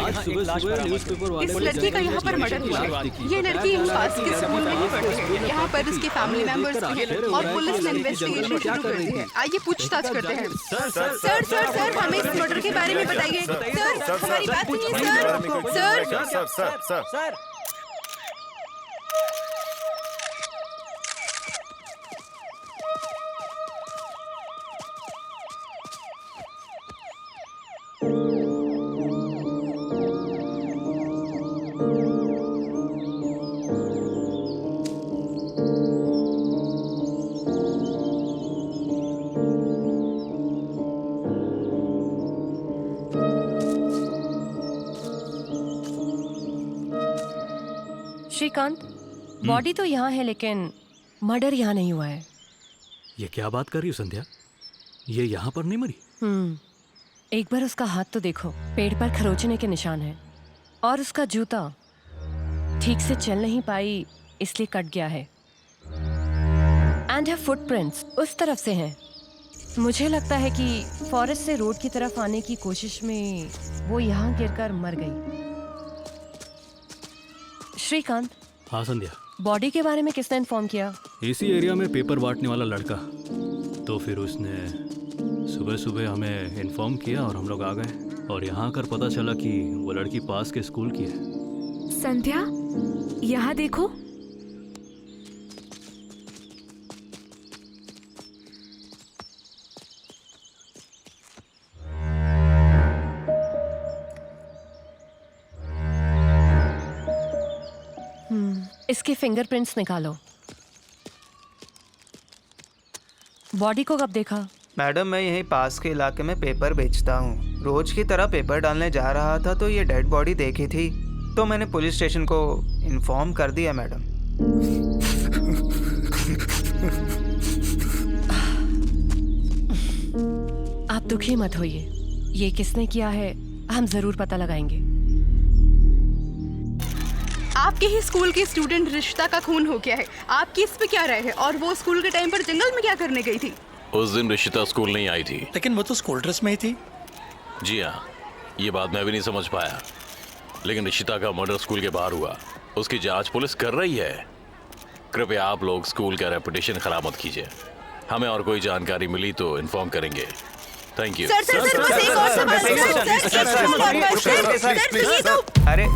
इस लड़की का यहाँ पर मर्डर हुआ है। ये लड़की पास के स्कूल में ही पढ़ती है। यहाँ पर उसके फैमिली मेंबर्स भी हैं और पुलिस ने इन्वेस्टिगेशन शुरू कर दी है। आइए पूछताछ करते हैं। सर हमें इस मर्डर के बारे में बताइए। सर हमारी बात सुनिए। सर श्रीकांत, बॉडी तो यहाँ है लेकिन मर्डर यहाँ नहीं हुआ है। ये क्या बात कर रही हो संध्या? ये यहाँ पर नहीं मरी? एक बार उसका हाथ तो देखो, पेड़ पर खरोचने के निशान हैं और उसका जूता ठीक से चल नहीं पाई इसलिए कट गया है। एंड हर फुटप्रिंट्स उस तरफ से हैं। मुझे लगता है कि फॉरेस्ट से रोड की तरफ आने की कोशिश में वो यहाँ गिरकर मर गई। श्रीकांत। हाँ संध्या। बॉडी के बारे में किसने इन्फॉर्म किया? इसी एरिया में पेपर बांटने वाला लड़का। तो फिर उसने सुबह सुबह हमें इन्फॉर्म किया और हम लोग आ गए और यहाँ आकर पता चला कि वो लड़की पास के स्कूल की है। संध्या, यहाँ देखो। इसके फिंगरप्रिंट्स निकालो। बॉडी को कब देखा? मैडम, मैं यहीं पास के इलाके में पेपर बेचता हूँ। रोज की तरह पेपर डालने जा रहा था तो ये डेड बॉडी देखी थी, तो मैंने पुलिस स्टेशन को इन्फॉर्म कर दिया मैडम। आप दुखी मत होइए। ये किसने किया है हम जरूर पता लगाएंगे। आपके ही स्कूल की स्टूडेंट रिश्ता का खून हो गया है। आपकी इस पे क्या राय है? और वो स्कूल के टाइम पर जंगल में क्या करने गई थी? उस दिन रिशिता स्कूल नहीं आई थी। लेकिन वो तो स्कूल ड्रेस में ही थी। जी हाँ, ये बात मैं भी नहीं समझ पाया, लेकिन रिशिता का मर्डर स्कूल के बाहर हुआ। उसकी जांच पुलिस कर रही है। कृपया आप लोग स्कूल का रेपुटेशन खराब मत कीजिए। हमें और कोई जानकारी मिली तो इन्फॉर्म करेंगे। Thank you. अरे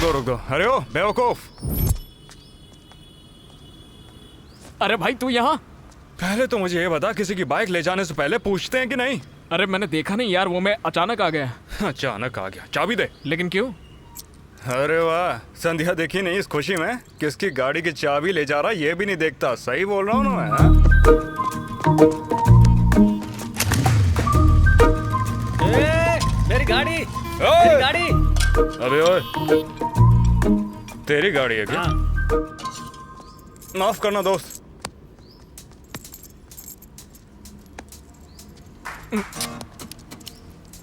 रुक दो। अरे ओ बेवकूफ! अरे भाई तू यहाँ? पहले तो मुझे ये बता, किसी की बाइक ले जाने से पहले पूछते हैं कि नहीं? अरे मैंने देखा नहीं यार, वो मैं अचानक आ गया। अचानक आ गया? चाबी दे। लेकिन क्यों? अरे वाह, संध्या देखी नहीं इस खुशी में? किसकी गाड़ी की चाबी ले जा रहा ये भी नहीं देखता। सही बोल रहा हूँ ना मैं? मेरी गाड़ी! मेरी गाड़ी! अबे ओए, तेरी गाड़ी है क्या? माफ करना दोस्त।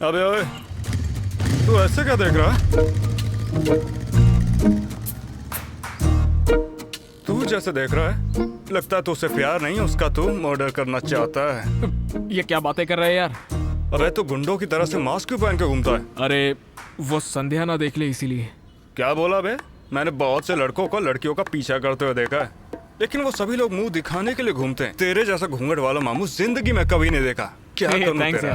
अबे ओए, तू ऐसे क्या देख रहा है? तू जैसे देख रहा है लगता है तो उसे प्यार नहीं, उसका तू मर्डर करना चाहता है। ये क्या बातें कर रहे हैं यार? अबे तो गुंडों की तरह से मास्क क्यों पहन के घूमता है? अरे वो संध्या ना देख ले इसीलिए। क्या बोला बे? मैंने बहुत से लड़कों को लड़कियों का पीछा करते हुए देखा है, लेकिन वो सभी लोग मुंह दिखाने के लिए घूमते हैं। तेरे जैसा घूंघट वाला मामू जिंदगी में कभी नहीं देखा। क्या करूं तेरा?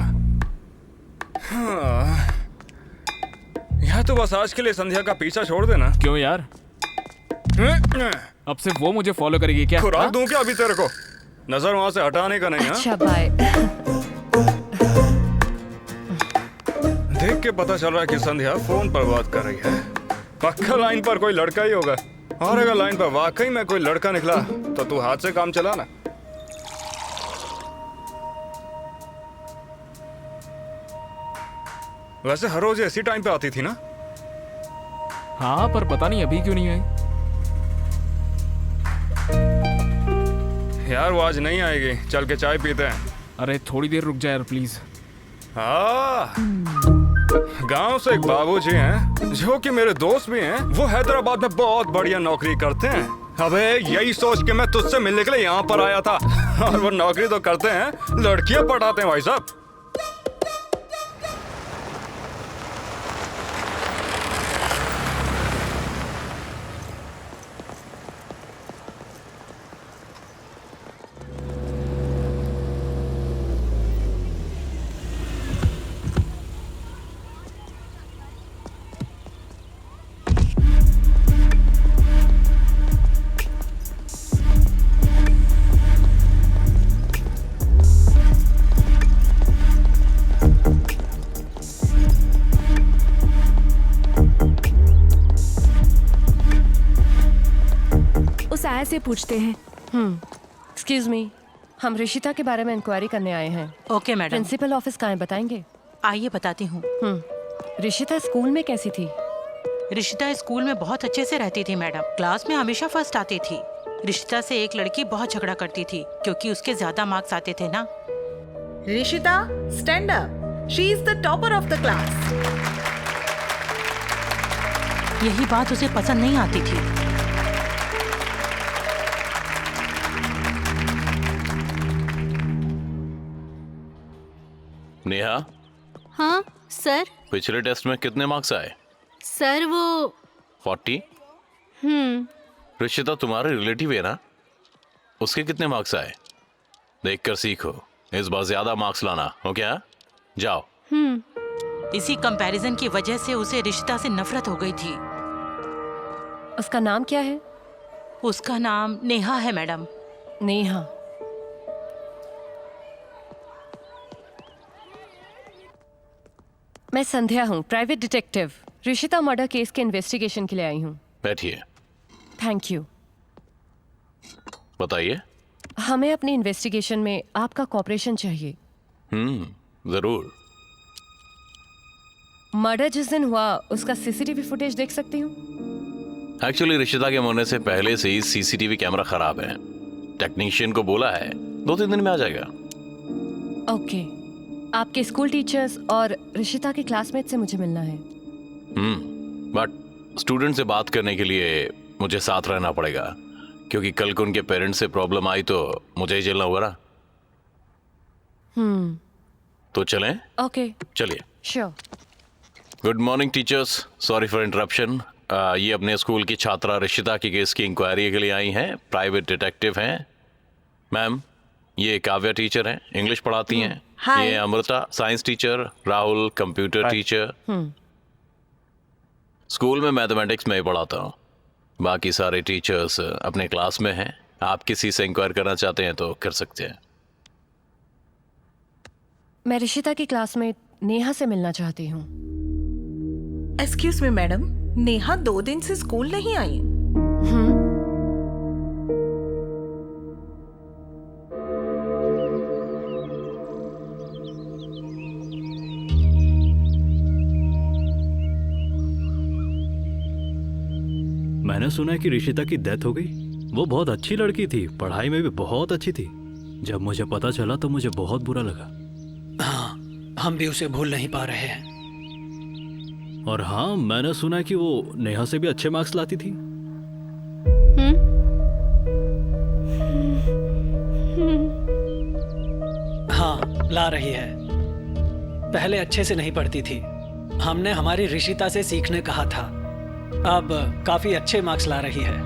हाँ, यहाँ तो बस आज के लिए संध्या का पीछा छोड़ देना। क्यों यार? अब से वो मुझे फॉलो करेगी क्या? खुराक दूं क्या अभी तेरे को? नजर वहां से हटाने का नहीं है। अच्छा बाय। देख के पता चल रहा है कि संध्या फोन पर बात कर रही है। पक्का लाइन पर कोई लड़का ही होगा, और अगर लाइन पर वाकई में कोई लड़का निकला तो तू हाथ से काम चला ना। वैसे हर रोज ऐसी टाइम पे आती थी ना? हाँ, पर पता नहीं अभी क्यों नहीं आई। यार वो आज नहीं आएगी, चल के चाय पीते हैं। अरे थोड़ी देर रुक जा यार प्लीज। हाँ, गांव से एक बाबूजी हैं जो कि मेरे दोस्त भी हैं। वो हैदराबाद में बहुत बढ़िया नौकरी करते हैं। अबे यही सोच के मैं तुझसे मिलने के लिए यहाँ पर आया था। और वो नौकरी तो करते हैं, लड़कियां पटाते हैं भाई साहब। उस आया से पूछते हैं। एक्सक्यूज मी, हम ऋषिता के बारे में इंक्वायरी करने आए हैं। Okay madam. प्रिंसिपल ऑफिस कहाँ है, बताएंगे? आइए बताती हूँ। ऋषिता स्कूल में कैसी थी? ऋषिता स्कूल में बहुत अच्छे से रहती थी मैडम। क्लास में हमेशा फर्स्ट आती थी। ऋषिता से एक लड़की बहुत झगड़ा करती थी क्योंकि उसके ज्यादा मार्क्स आते थे ना। Rishita, stand up. She is the topper of the class. यही बात उसे पसंद नहीं आती थी। नेहा, हाँ सर। पिछले टेस्ट में कितने मार्क्स आए? सर वो 40। ऋषिता तुम्हारे रिलेटिव है ना, उसके कितने मार्क्स आए? देखकर सीखो, इस बार ज्यादा मार्क्स लाना, ओके? जाओ। इसी कंपैरिजन की वजह से उसे ऋषिता से नफरत हो गई थी। उसका नाम क्या है? उसका नाम नेहा है मैडम। नेहा। मैं संध्या हूँ, private detective. Rishita murder case के इन्वेस्टिगेशन के लिए आई हूँ। बैठिए। Thank you. बताइए। हमें अपनी इन्वेस्टिगेशन में आपका कोऑपरेशन चाहिए। जरूर। मर्डर जिस दिन हुआ उसका सीसीटीवी फुटेज देख सकती हूँ? एक्चुअली ऋषिता के मरने से पहले से ही सीसीटीवी कैमरा खराब है। टेक्नीशियन को बोला है, 2-3 दिन में आ जाएगा। ओके। आपके स्कूल टीचर्स और ऋषिता के क्लासमेट से मुझे मिलना है। बट स्टूडेंट से बात करने के लिए मुझे साथ रहना पड़ेगा, क्योंकि कल को उनके पेरेंट्स से प्रॉब्लम आई तो मुझे ही झेलना होगा ना। तो चलें? ओके, चलिए। Sure. Good morning teachers, sorry for interruption. ये अपने स्कूल की छात्रा ऋषिता की केस की इंक्वायरी के लिए आई हैं, प्राइवेट डिटेक्टिव हैं। मैम, ये काव्या टीचर हैं, इंग्लिश पढ़ाती हैं। ये Amrita science teacher, Rahul computer teacher. School में मैथमेटिक्स में ही पढ़ाता हूँ। बाकी सारे टीचर्स अपने क्लास में हैं। आप किसी से इंक्वायर करना चाहते हैं तो कर सकते हैं। मैं ऋषिता की क्लासमेट नेहा से मिलना चाहती हूँ। एक्सक्यूज मी मैडम, नेहा 2 दिन से स्कूल नहीं आई। मैंने सुना है कि ऋषिता की डेथ हो गई। वो बहुत अच्छी लड़की थी, पढ़ाई में भी बहुत अच्छी थी। जब मुझे पता चला तो मुझे बहुत बुरा लगा। हाँ, हम भी उसे भूल नहीं पा रहे हैं। और हाँ, मैंने सुना है कि वो नेहा से भी अच्छे मार्क्स लाती थी। हाँ, ला रही है। पहले अच्छे से नहीं पढ़ती थी। हमने हमारी ऋषिता से सीखने कहा था। अब काफी अच्छे मार्क्स ला रही है।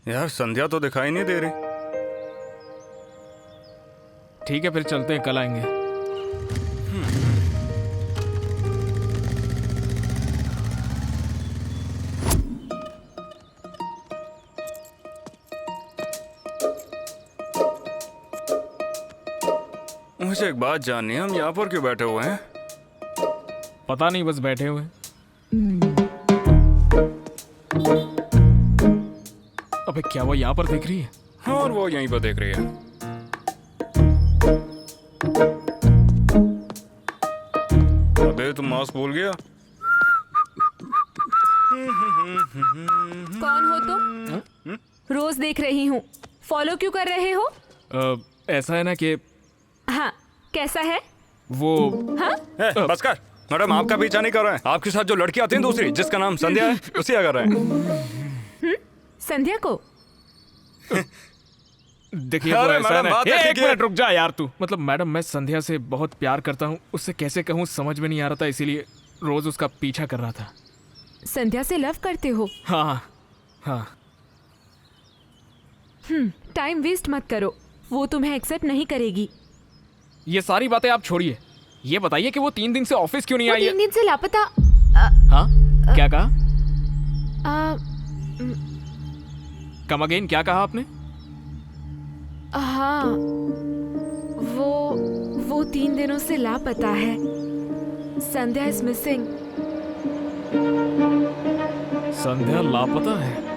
यार संध्या तो दिखाई नहीं दे रही। ठीक है फिर चलते हैं, कल आएंगे। मुझे एक बात जाननी है, हम यहाँ पर क्यों बैठे हुए हैं? पता नहीं, बस बैठे हुए हैं। अबे क्या वो यहाँ पर देख रही है? हाँ, और वो यहीं पर देख रही है। अबे तुम मास्क भूल गया? कौन हो तुम? रोज देख रही हूँ, फॉलो क्यों कर रहे हो? ऐसा है ना कि हाँ, कैसा है वो? हाँ? बस कर मैडम, आपका पीछा नहीं कर रहे हैं। आपके साथ जो लड़की आती है दूसरी, जिसका नाम संध्या है, उसी कर रहे हैं। संध्या को? देखिए वो ऐसा है ना, एक मिनट रुक जा यार तू। मतलब मैडम, मैं संध्या से बहुत प्यार करता हूँ, उससे कैसे कहूँ समझ में नहीं आ रहा था, इसीलिए रोज उसका पीछा कर रहा था। संध्या से लव करते हो? हाँ हाँ। टाइम वेस्ट मत करो, वो तुम्हें एक्सेप्ट नहीं करेगी। ये सारी बातें आप छोड़िए, ये बताइए कि वो 3 दिन से ऑफिस क्यों नहीं आई है? 3 दिन से लापता। हाँ, क्या कहा? कम अगेन, क्या कहा आपने? हाँ, वो 3 दिनों से लापता है। संध्या इज मिसिंग। संध्या लापता है?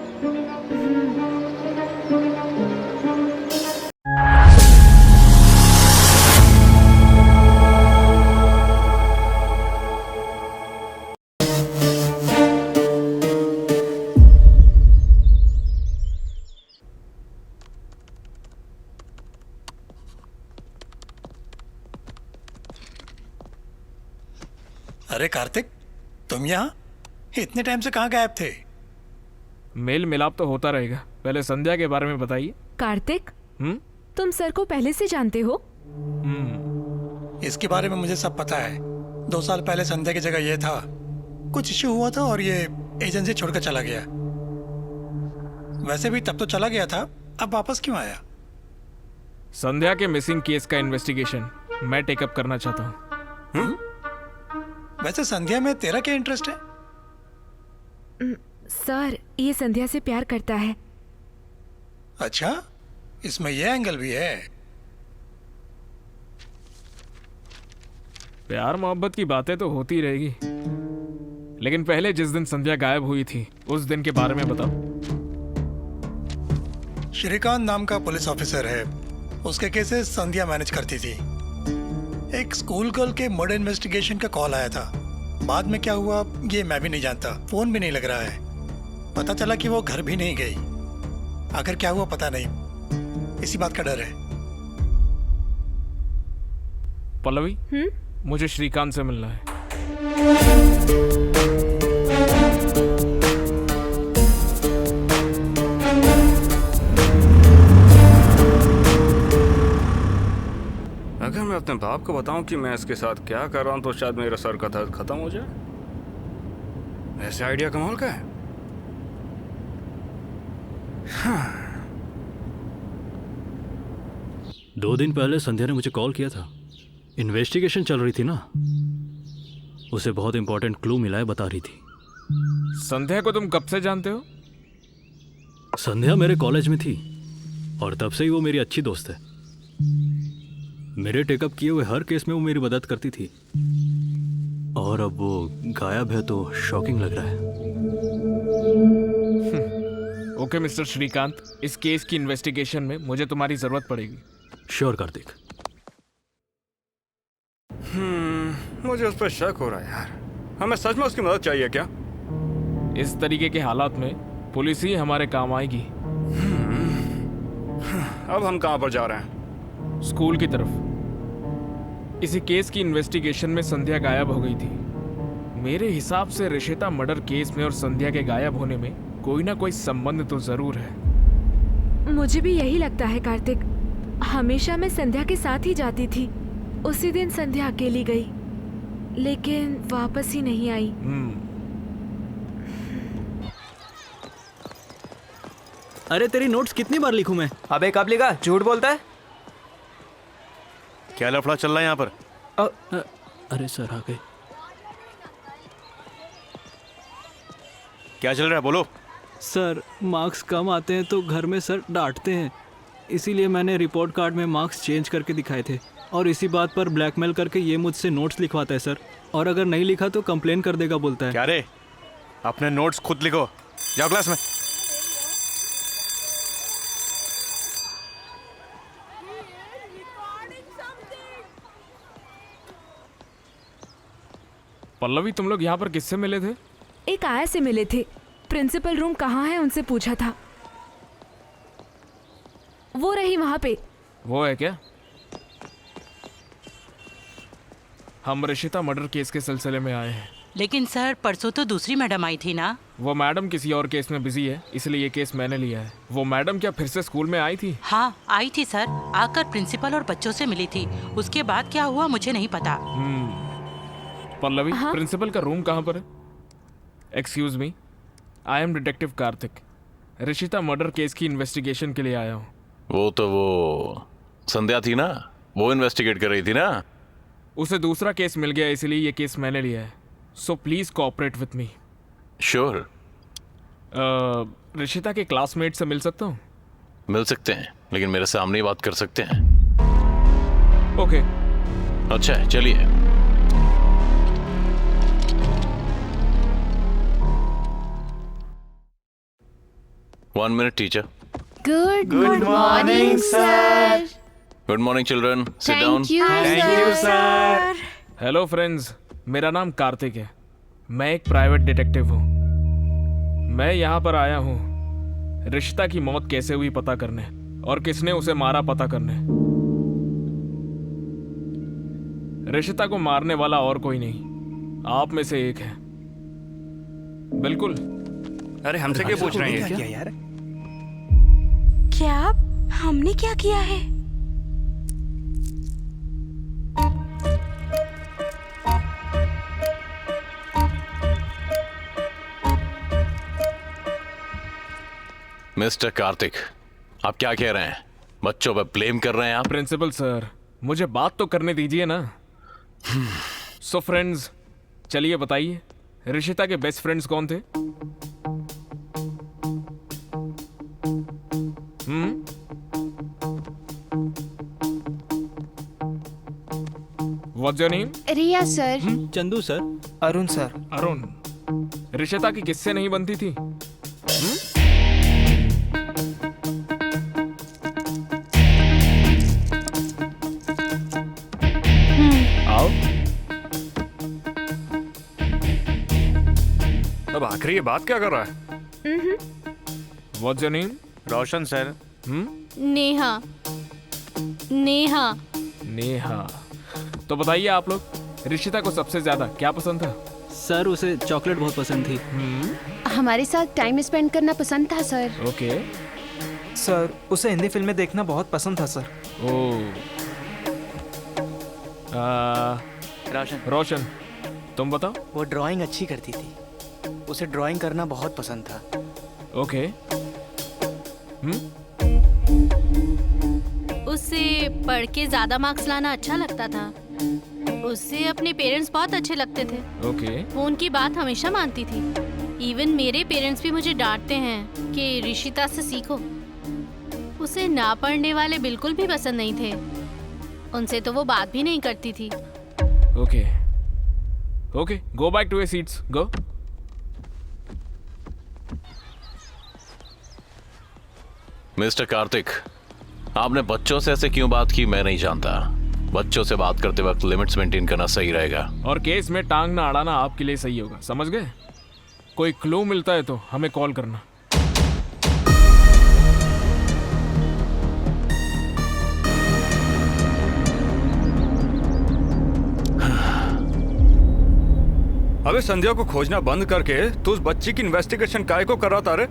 अरे कार्तिक, तुम यहाँ इतने टाइम से कहाँ गायब थे? मेल मिलाप तो होता रहेगा, पहले संध्या के बारे में बताइए। कार्तिक, तुम सर को पहले से जानते हो? इसके बारे में मुझे सब पता है। 2 साल पहले संध्या की जगह ये था, कुछ इश्यू हुआ था और ये एजेंसी छोड़कर चला गया। वैसे भी तब तो चला गया था, अब वापस क्यों आया? संध्या के मिसिंग केस का इन्वेस्टिगेशन मैं टेकअप करना चाहता हूँ। वैसे संध्या में तेरा क्या इंटरेस्ट है? सर, ये संध्या से प्यार करता है। अच्छा, इसमें ये एंगल भी है। प्यार मोहब्बत की बातें तो होती रहेगी, लेकिन पहले जिस दिन संध्या गायब हुई थी उस दिन के बारे में बताओ। श्रीकांत नाम का पुलिस ऑफिसर है, उसके केसेस संध्या मैनेज करती थी। एक स्कूल गर्ल के मर्डर इन्वेस्टिगेशन का कॉल आया था। बाद में क्या हुआ ये मैं भी नहीं जानता, फोन भी नहीं लग रहा है। पता चला कि वो घर भी नहीं गई। आखिर क्या हुआ पता नहीं, इसी बात का डर है। पल्लवी, मुझे श्रीकांत से मिलना है। अगर मैं अपने बाप को बताऊं कि मैं इसके साथ क्या कर रहा हूं तो शायद मेरा सर का दर्द खत्म हो जाए। ऐसे आइडिया कमाल का है। हाँ। 2 दिन पहले संध्या ने मुझे कॉल किया था, इन्वेस्टिगेशन चल रही थी ना, उसे बहुत इंपॉर्टेंट क्लू मिला है, बता रही थी। संध्या को तुम कब से जानते हो? संध्या मेरे कॉलेज में थी और तब से ही वो मेरी अच्छी दोस्त है। मेरे टेकअप किए हुए हर केस में वो मेरी मदद करती थी, और अब वो गायब है तो शॉकिंग लग रहा है। ओके मिस्टर श्रीकांत, इस केस की इन्वेस्टिगेशन में मुझे तुम्हारी जरूरत पड़ेगी। श्योर कार्तिक। मुझे उस पर शक हो रहा है यार। हमें सच में उसकी मदद चाहिए क्या? इस तरीके के हालात में पुलिस ही हमारे काम आएगी। अब हम कहाँ पर जा रहे हैं? स्कूल की तरफ। इसी केस की इन्वेस्टिगेशन में संध्या गायब हो गई थी। मेरे हिसाब से ऋषिता मर्डर केस में और संध्या के गायब होने में कोई ना कोई संबंध तो जरूर है। मुझे भी यही लगता है कार्तिक। हमेशा मैं संध्या के साथ ही जाती थी। उसी दिन संध्या अकेली गई, लेकिन वापस ही नहीं आई। अरे तेरी नोट्स कितनी बार लिखूं मैं? अबे कब लिखा? झूठ बोलता है। क्या लफड़ा चल रहा है यहाँ पर? अरे सर आ गए। क्या चल रहा है, बोलो। सर मार्क्स कम आते हैं तो घर में सर डांटते हैं, इसीलिए मैंने रिपोर्ट कार्ड में मार्क्स चेंज करके दिखाए थे और इसी बात पर ब्लैकमेल करके ये मुझसे नोट्स लिखवाता है सर, और अगर नहीं लिखा तो कंप्लेन कर देगा बोलता है। क्या रे, अपने नोट्स खुद लिखो, जाओ क्लास में। पल्लवी, तुम लोग यहाँ पर किससे मिले थे? एक आया से मिले थे। प्रिंसिपल रूम कहाँ है उनसे पूछा था। वो रही वहाँ पे। वो है क्या? हम ऋषिता मर्डर केस के सिलसिले में आए हैं। लेकिन सर परसों तो दूसरी मैडम आई थी ना? वो मैडम किसी और केस में बिजी है, इसलिए ये केस मैंने लिया है। वो मैडम क्या फिर से स्कूल में आई थी? हाँ आई थी सर, आकर प्रिंसिपल और बच्चों से मिली थी। उसके बाद क्या हुआ मुझे नहीं पता। पल्लवी, हाँ? प्रिंसिपल का रूम कहाँ पर है? Excuse me, I am detective Kartik. Rishita murder case की इन्वेस्टिगेशन के लिए आया हूँ। वो संध्या थी ना, वो इन्वेस्टिगेट कर रही थी ना। उसे दूसरा केस मिल गया, इसलिए ये केस मैंने लिया है। So please cooperate with me. Sure. Rishita के क्लासमेट से मिल सकता हूँ? मिल सकते हैं, लेकिन मेरे सामने ही बात कर सकते हैं। ओके। अच्छा है, चलिए। One minute, teacher. Good morning, sir. Good morning, children. Sit down. Thank you, sir. Hello friends, मेरा नाम कार्तिक है। मैं एक प्राइवेट डिटेक्टिव हूँ। मैं यहाँ पर आया हूँ ऋषिता की मौत कैसे हुई पता करने और किसने उसे मारा पता करने। ऋषिता को मारने वाला और कोई नहीं, आप में से एक है। बिल्कुल। अरे हमसे क्या पूछ रहे हैं? क्या यार? क्या हमने क्या किया है? मिस्टर कार्तिक, आप क्या कह रहे हैं? बच्चों पे ब्लेम कर रहे हैं आप? प्रिंसिपल सर, मुझे बात तो करने दीजिए ना। सो फ्रेंड्स, चलिए बताइए, ऋषिता के बेस्ट फ्रेंड्स कौन थे? What's your name? Riya sir. Chandu sir. Arun sir. Arun. Rishita की किससे नहीं बनती थी? आओ। अब आखिरी ये बात क्या कर रहा है? What's your name? Roshan sir. Neha. Neha. Neha. तो बताइए आप लोग, ऋषिता को सबसे ज्यादा क्या पसंद था? सर उसे चॉकलेट बहुत पसंद थी। हमारे साथ टाइम स्पेंड करना पसंद था सर। ओके। सर उसे हिंदी फिल्में देखना बहुत पसंद था सर। रोशन, तुम बताओ। वो ड्राइंग अच्छी करती थी, उसे ड्राइंग करना बहुत पसंद था। ओके। उसे पढ़ के ज्यादा मार्क्स लाना अच्छा लगता था। उसे अपने पेरेंट्स बहुत अच्छे लगते थे। ओके। वो उनकी बात हमेशा मानती थी। इवन मेरे पेरेंट्स भी मुझे डांटते हैं कि ऋषिता से सीखो। उसे ना पढ़ने वाले बिल्कुल भी पसंद नहीं थे। उनसे तो वो बात भी नहीं करती थी। Okay. Okay, go back to your seats, go. Mister Kartik, आपने बच्चों से ऐसे क्यों बात की मैं नहीं जानता। बच्चों से बात करते वक्त लिमिट्स मेंटेन करना सही रहेगा। और केस में टांग ना अड़ाना आपके लिए सही होगा, समझ गए? कोई क्लू मिलता है तो हमें कॉल करना। अबे संध्या को खोजना बंद करके तू उस बच्ची की इन्वेस्टिगेशन काहे को कर रहा था रे?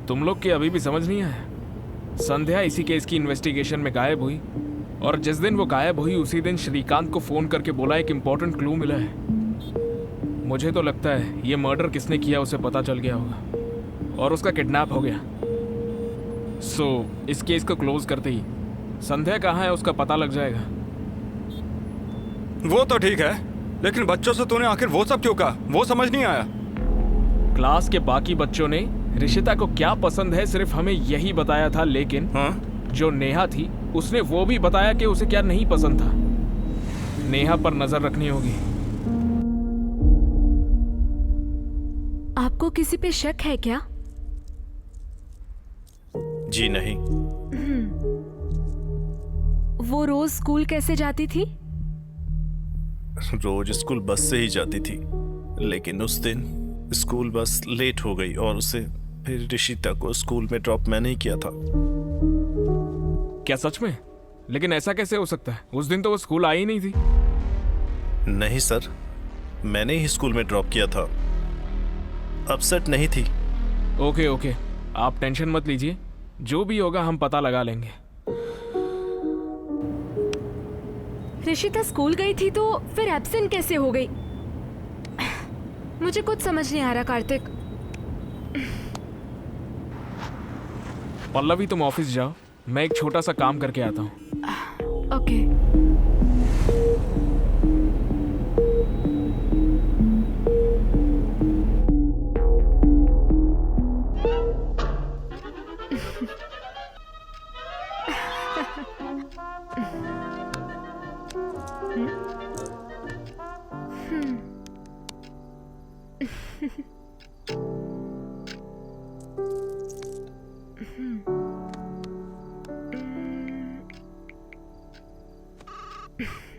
तुम लोग के अभी भी समझ नहीं आया? संध्या इसी केस की इन्वेस्टिगेशन में गायब हुई, और जिस दिन वो गायब हुई उसी दिन श्रीकांत को फोन करके बोला एक इम्पोर्टेंट क्लू मिला है। मुझे तो लगता है ये मर्डर किसने किया उसे पता चल गया होगा और उसका किडनैप हो गया। इस केस को क्लोज करते ही संध्या कहाँ है उसका पता लग जाएगा। वो तो ठीक है, लेकिन बच्चों से तूने आखिर वो सब क्यों कहा? वो समझ नहीं आया। क्लास के बाकी बच्चों ने रिशिता को क्या पसंद है सिर्फ हमें यही बताया था, लेकिन जो नेहा थी उसने वो भी बताया कि उसे क्या नहीं पसंद था। नेहा पर नजर रखनी होगी। आपको किसी पे शक है क्या? जी नहीं। वो रोज स्कूल कैसे जाती थी? रोज स्कूल बस से ही जाती थी, लेकिन उस दिन स्कूल बस लेट हो गई और उसे फिर ऋषिता को स्कूल में ड्रॉप मैंने ही किया था। क्या सच में? लेकिन ऐसा कैसे हो सकता है? उस दिन तो वो स्कूल आई ही नहीं थी। नहीं सर, मैंने ही स्कूल में ड्रॉप किया था। अपसेट नहीं थी। ओके ओके, आप टेंशन मत लीजिए, जो भी होगा हम पता लगा लेंगे। ऋषिता स्कूल गई थी तो फिर एब्सेंट कैसे हो गई? मुझे कुछ समझ नहीं आ रहा कार्तिक। पल्लवी तुम ऑफिस जाओ, मैं एक छोटा सा काम करके आता हूँ। Okay.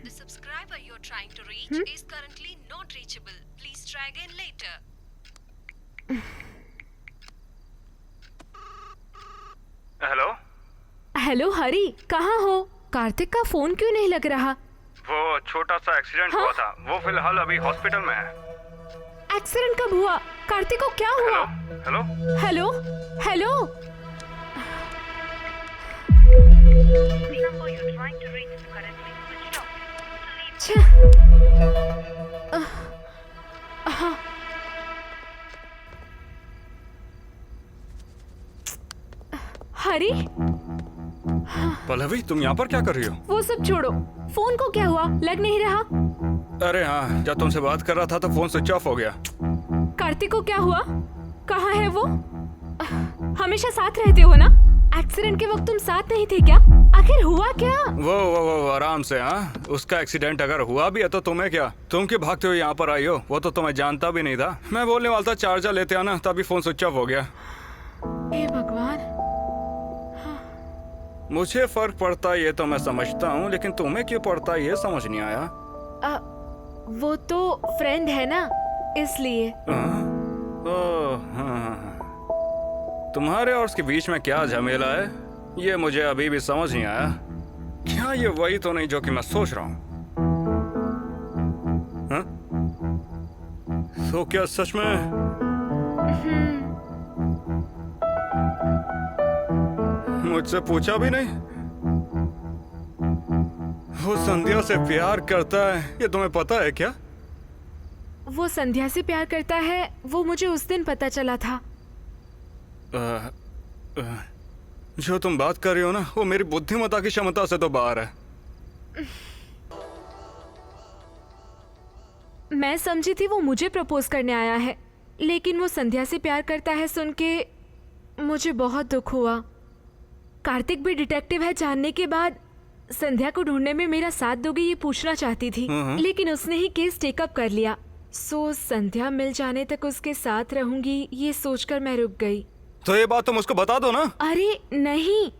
The subscriber you're trying to reach is currently not reachable. Please try again later. Hello hello Hari, कहाँ हो? कार्तिक का फोन क्यों नहीं लग रहा? वो छोटा सा एक्सीडेंट हुआ था, वो फिलहाल अभी हॉस्पिटल में है। एक्सीडेंट कब हुआ? कार्तिक को क्या हुआ? Hello hello hello. Hari, Pallavi तुम यहाँ पर क्या कर रही हो? वो सब छोड़ो, फोन को क्या हुआ? लग नहीं रहा? अरे हाँ, जब तुमसे बात कर रहा था तो फोन स्विच ऑफ हो गया। कार्तिक को क्या हुआ? कहाँ है वो? हमेशा साथ रहते हो ना? एक्सीडेंट के वक्त तुम साथ नहीं थे क्या? आखिर हुआ क्या? वो आराम से। हाँ, उसका एक्सीडेंट अगर हुआ भी है तो तुम्हें क्या? तुम क्यों भागते हो यहाँ पर आई हो? वो तो तुम्हें जानता भी नहीं था। मैं बोलने वाला था चार्जर लेते आना, तभी फोन स्विच ऑफ हो गया। हे भगवान। मुझे फर्क पड़ता ये तो मैं समझता हूँ, लेकिन तुम्हें क्यों पड़ता ये समझ नहीं आया। वो तो फ्रेंड है ना, इसलिए। तुम्हारे और उसके बीच में क्या झमेला है, ये मुझे अभी भी समझ नहीं आया। क्या ये वही तो नहीं जो कि मैं सोच रहा हूँ? तो क्या सच में मुझसे पूछा भी नहीं? वो संध्या से प्यार करता है, ये तुम्हें पता है क्या? वो संध्या से प्यार करता है, वो मुझे उस दिन पता चला था। जो तुम बात कर रही हो ना, वो मेरी बुद्धिमत्ता की क्षमता से तो बाहर है। मैं समझी थी वो मुझे प्रपोज करने आया है, लेकिन वो संध्या से प्यार करता है सुन के मुझे बहुत दुख हुआ। कार्तिक भी डिटेक्टिव है जानने के बाद संध्या को ढूंढने में मेरा साथ दोगे ये पूछना चाहती थी, लेकिन उसने ही केस टेकअप कर लिया। सो संध्या मिल जाने तक उसके साथ रहूंगी ये सोचकर मैं रुक गई। तो ये बात तुम उसको बता दो ना। अरे नहीं,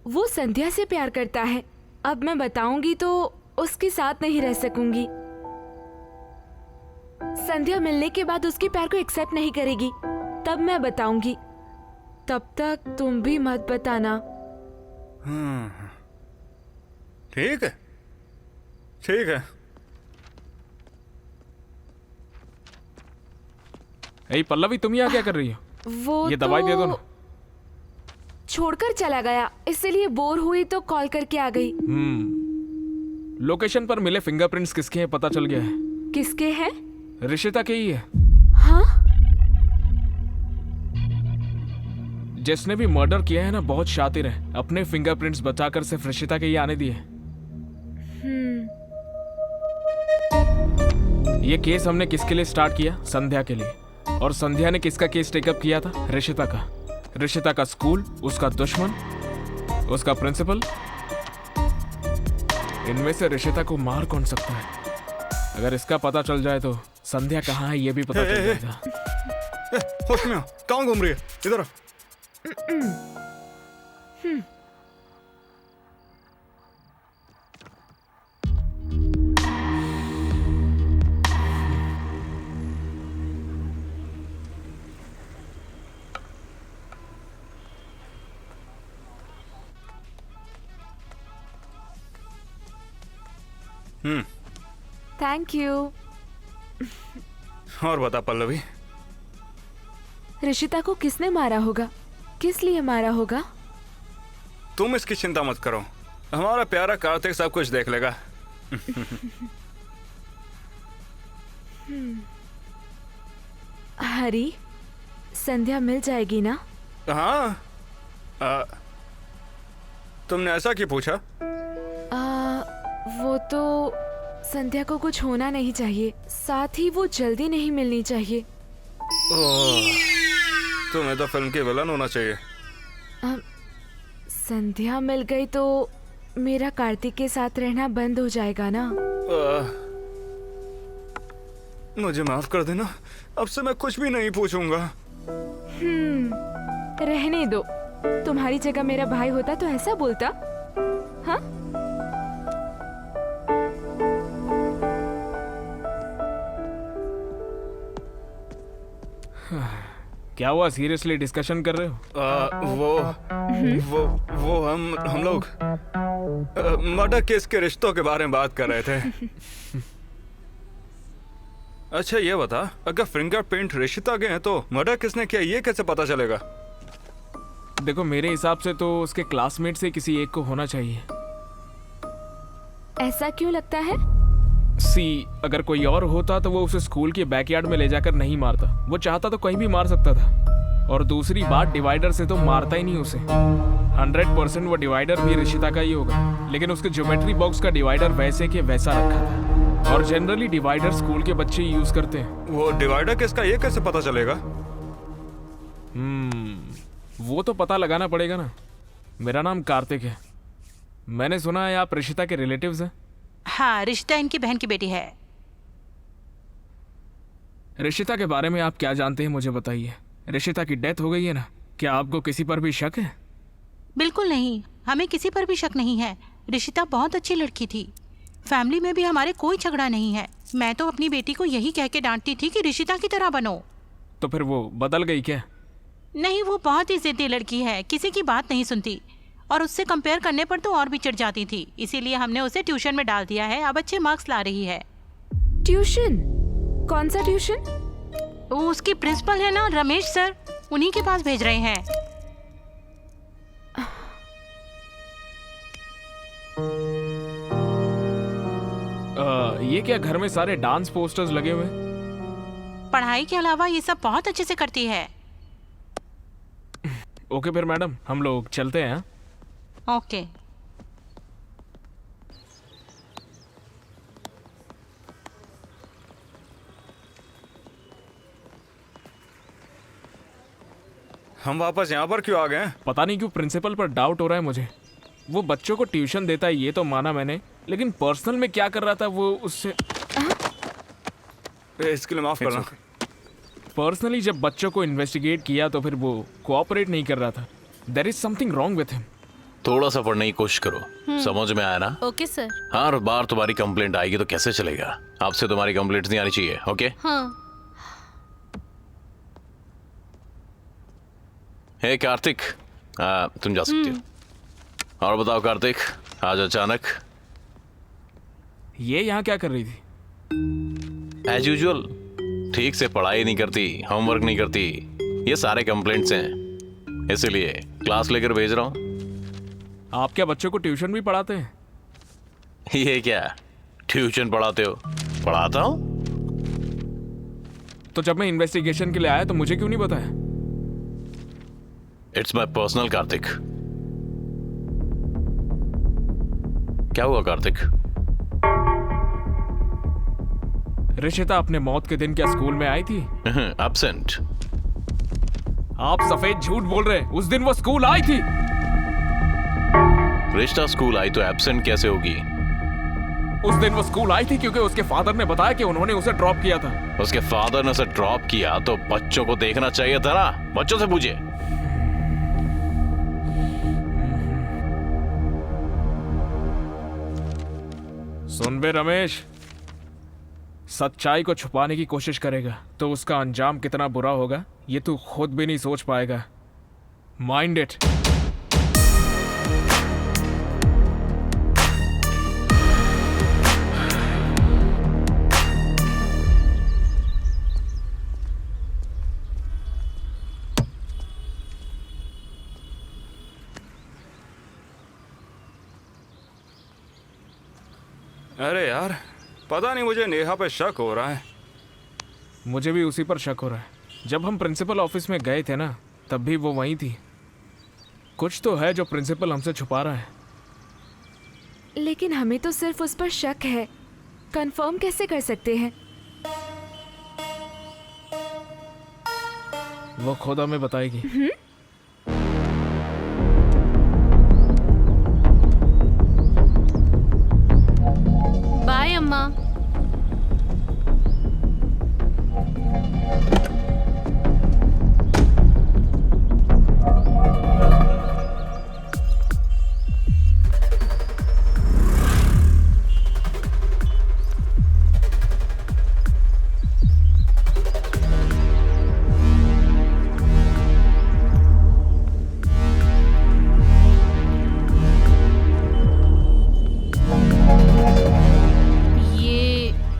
वो संध्या से प्यार करता है। अब मैं बताऊंगी तो उसके साथ नहीं रह सकूंगी। संध्या मिलने के बाद उसके प्यार को एक्सेप्ट नहीं करेगी, तब मैं बताऊंगी। तब तक तुम भी मत बताना। ठीक है, ठीक है। ए पल्लवी, तुम यहाँ क्या कर रही हो? वो ये दवाई दे दो ना। छोड़कर चला गया, इसलिए बोर हुई तो कॉल करके आ गई। लोकेशन पर मिले फिंगरप्रिंट्स किसके हैं पता चल गया है। किसके हैं? ऋषिता के ही है। हाँ? जिसने भी मर्डर किया है ना बहुत शातिर है, अपने फिंगरप्रिंट्स बचाकर सिर्फ रिशिता के ही आने दिए। ये केस हमने किसके लिए स्टार्ट किया? संध्या के लिए। और संध्या ने किसका केस टेकअप किया था? रिशिता का। रिशिता का स्कूल, उसका दुश्मन, उसका प्रिंसिपल। इनमें से रिशिता को मार कौन सकता है? अगर इसका पता चल जाए तो संध्या कहाँ है ये भी पता चल जाएगा। होश में, कहाँ घूम रही है? इधर आ। Thank you. और बता पल्लवी, रिशिता को किसने मारा होगा? किस लिए मारा होगा? तुम इसकी चिंता मत करो, हमारा प्यारा कार्तिक सब कुछ देख लेगा। हरी, संध्या मिल जाएगी ना? हाँ। तुमने ऐसा क्यों पूछा? वो तो संध्या को कुछ होना नहीं चाहिए, साथ ही वो जल्दी नहीं मिलनी चाहिए। तुम्हें तो फिल्म की विलन होना चाहिए। संध्या मिल गई तो मेरा कार्तिक के साथ रहना बंद हो जाएगा ना? मुझे माफ कर देना, अब से मैं कुछ भी नहीं पूछूंगा। रहने दो, तुम्हारी जगह मेरा भाई होता तो ऐसा बोलता? हाँ? क्या हुआ? सीरियसली डिस्कशन कर रहे हो? वो हम लोग मर्डर केस के रिश्तों के बारे में बात कर रहे थे। अच्छा ये बता, अगर फिंगरप्रिंट रिशिता के हैं तो मर्डर किसने किया ये कैसे पता चलेगा? देखो मेरे हिसाब से तो उसके क्लासमेट से किसी एक को होना चाहिए। ऐसा क्यों लगता है? अगर कोई और होता तो वो उसे स्कूल के बैकयार्ड में ले जाकर नहीं मारता। वो चाहता तो कहीं भी मार सकता था। और दूसरी बात, डिवाइडर से तो मारता ही नहीं उसे। 100% वो डिवाइडर भी रिशिता का ही होगा, लेकिन उसके ज्योमेट्री बॉक्स का डिवाइडर वैसे के वैसा रखा था। और जनरली डिवाइडर स्कूल के बच्चे यूज करते हैं। वो डिवाइडर किसका ये कैसे पता चलेगा? वो तो पता लगाना पड़ेगा ना। मेरा नाम कार्तिक है। मैंने सुना है आप रिशिता के रिलेटिव्स हैं। हाँ, रिशिता इनकी बहन की बेटी है। रिशिता के बारे में आप क्या जानते हैं मुझे बताइए। रिशिता की डेथ हो गई है ना, क्या आपको किसी पर भी शक है? बिल्कुल नहीं, हमें किसी पर भी शक नहीं है। रिशिता बहुत अच्छी लड़की थी। फैमिली में भी हमारे कोई झगड़ा नहीं है। मैं तो अपनी बेटी को यही कह के डांटती थी कि रिशिता की तरह बनो। तो फिर वो बदल गई क्या? नहीं, वो बहुत ही जिद्दी लड़की है, किसी की बात नहीं सुनती। और उससे कंपेयर करने पर तो और भी चिढ़ जाती थी। इसीलिए हमने उसे ट्यूशन में डाल दिया है। अब अच्छे मार्क्स ला रही है। ट्यूशन? कौन सा ट्यूशन? वो उसकी प्रिंसिपल है ना, रमेश सर, उन्हीं के पास भेज रहे हैं। ये क्या घर में सारे डांस पोस्टर्स लगे हुए? पढ़ाई के अलावा ये सब बहुत अच्छे से करती है। ओके फिर मैडम, हम लोग चलते हैं। ओके। हम वापस यहाँ पर क्यों आ गए? पता नहीं क्यों प्रिंसिपल पर डाउट हो रहा है मुझे। वो बच्चों को ट्यूशन देता है ये तो माना मैंने, लेकिन पर्सनल में क्या कर रहा था वो उससे। इसके लिए माफ करना। पर्सनली जब बच्चों को इन्वेस्टिगेट किया तो फिर वो कोऑपरेट नहीं कर रहा था। There is something wrong with him. थोड़ा सा पढ़ने की कोशिश करो, समझ में आया ना? Okay sir. हर बार तुम्हारी कंप्लेंट आएगी तो कैसे चलेगा? आपसे तुम्हारी कंप्लेंट नहीं आनी चाहिए। ओके? हाँ। हे कार्तिक, तुम जा सकती हो। और बताओ कार्तिक, आज अचानक? ये यहाँ क्या कर रही थी? एज यूजुअल, ठीक से पढ़ाई नहीं करती, होमवर्क नहीं करती, ये सारे कंप्लेंट्स हैं, इसीलिए क्लास लेकर भेज रहा हूँ। आप क्या बच्चों को ट्यूशन भी पढ़ाते हैं? ये क्या ट्यूशन पढ़ाते हो? पढ़ाता हूँ। तो जब मैं इन्वेस्टिगेशन के लिए आया तो मुझे क्यों नहीं बताया? It's my personal Kartik. क्या हुआ कार्तिक? रिशिता अपने मौत के दिन क्या स्कूल में आई थी? एब्सेंट। आप सफेद झूठ बोल रहे हैं। उस दिन वो स्कूल आई थी। रिश्ता स्कूल आई तो एब्सेंट कैसे होगी? उस दिन वो स्कूल आई थी क्योंकि उसके फादर ने बताया कि उन्होंने उसे ड्रॉप किया था। उसके फादर ने उसे ड्रॉप किया तो बच्चों को देखना चाहिए था ना। बच्चों से पूछिए। सुन बे रमेश, सच्चाई को छुपाने की कोशिश करेगा तो उसका अंजाम कितना बुरा होगा ये तू खुद भी नहीं सोच पाएगा। Mind it. अरे यार, पता नहीं मुझे नेहा पे शक हो रहा है। मुझे भी उसी पर शक हो रहा है। जब हम प्रिंसिपल ऑफिस में गए थे ना, तब भी वो वहीं थी। कुछ तो है जो प्रिंसिपल हमसे छुपा रहा है। लेकिन हमें तो सिर्फ उस पर शक है, कंफर्म कैसे कर सकते हैं? वो खुद हमें बताएगी। बाय अम्मा।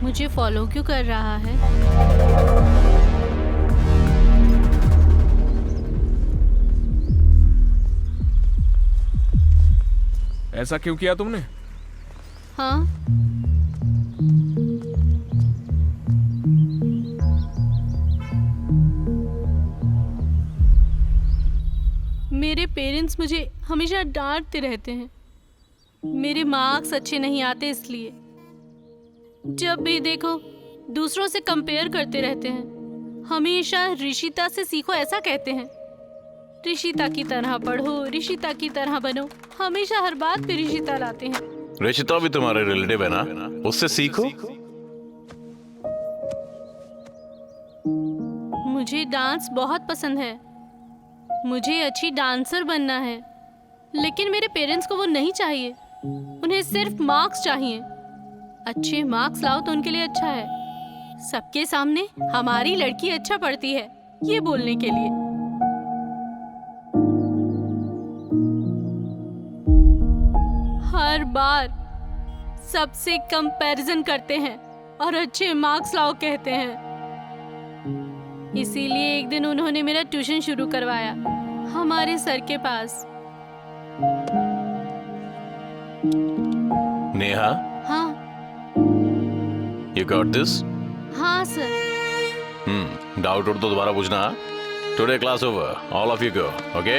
मुझे फॉलो क्यों कर रहा है? ऐसा क्यों किया तुमने? हाँ, मेरे पेरेंट्स मुझे हमेशा डांटते रहते हैं। मेरे मार्क्स अच्छे नहीं आते इसलिए। जब भी देखो दूसरों से कंपेयर करते रहते हैं। हमेशा ऋषिता से सीखो ऐसा कहते हैं। ऋषिता की तरह पढ़ो, ऋषिता की तरह बनो। हमेशा हर बात पे ऋषिता लाते हैं। ऋषिता भी तुम्हारे रिलेटिव है ना, उससे सीखो। मुझे डांस बहुत पसंद है। मुझे अच्छी डांसर बनना है। लेकिन मेरे पेरेंट्स को वो नहीं चाहिए। उन्हें सिर्फ मार्क्स चाहिए। अच्छे मार्क्स लाओ तो उनके लिए अच्छा है। सबके सामने हमारी लड़की अच्छा पढ़ती है ये बोलने के लिए। हर बार सबसे कंपैरिजन करते हैं और अच्छे मार्क्स लाओ कहते हैं। इसीलिए एक दिन उन्होंने मेरा ट्यूशन शुरू करवाया हमारे सर के पास। नेहा, हाँ you got this? हाँ सर। डाउट तो दोबारा पूछना। Today class over, all of you go, okay?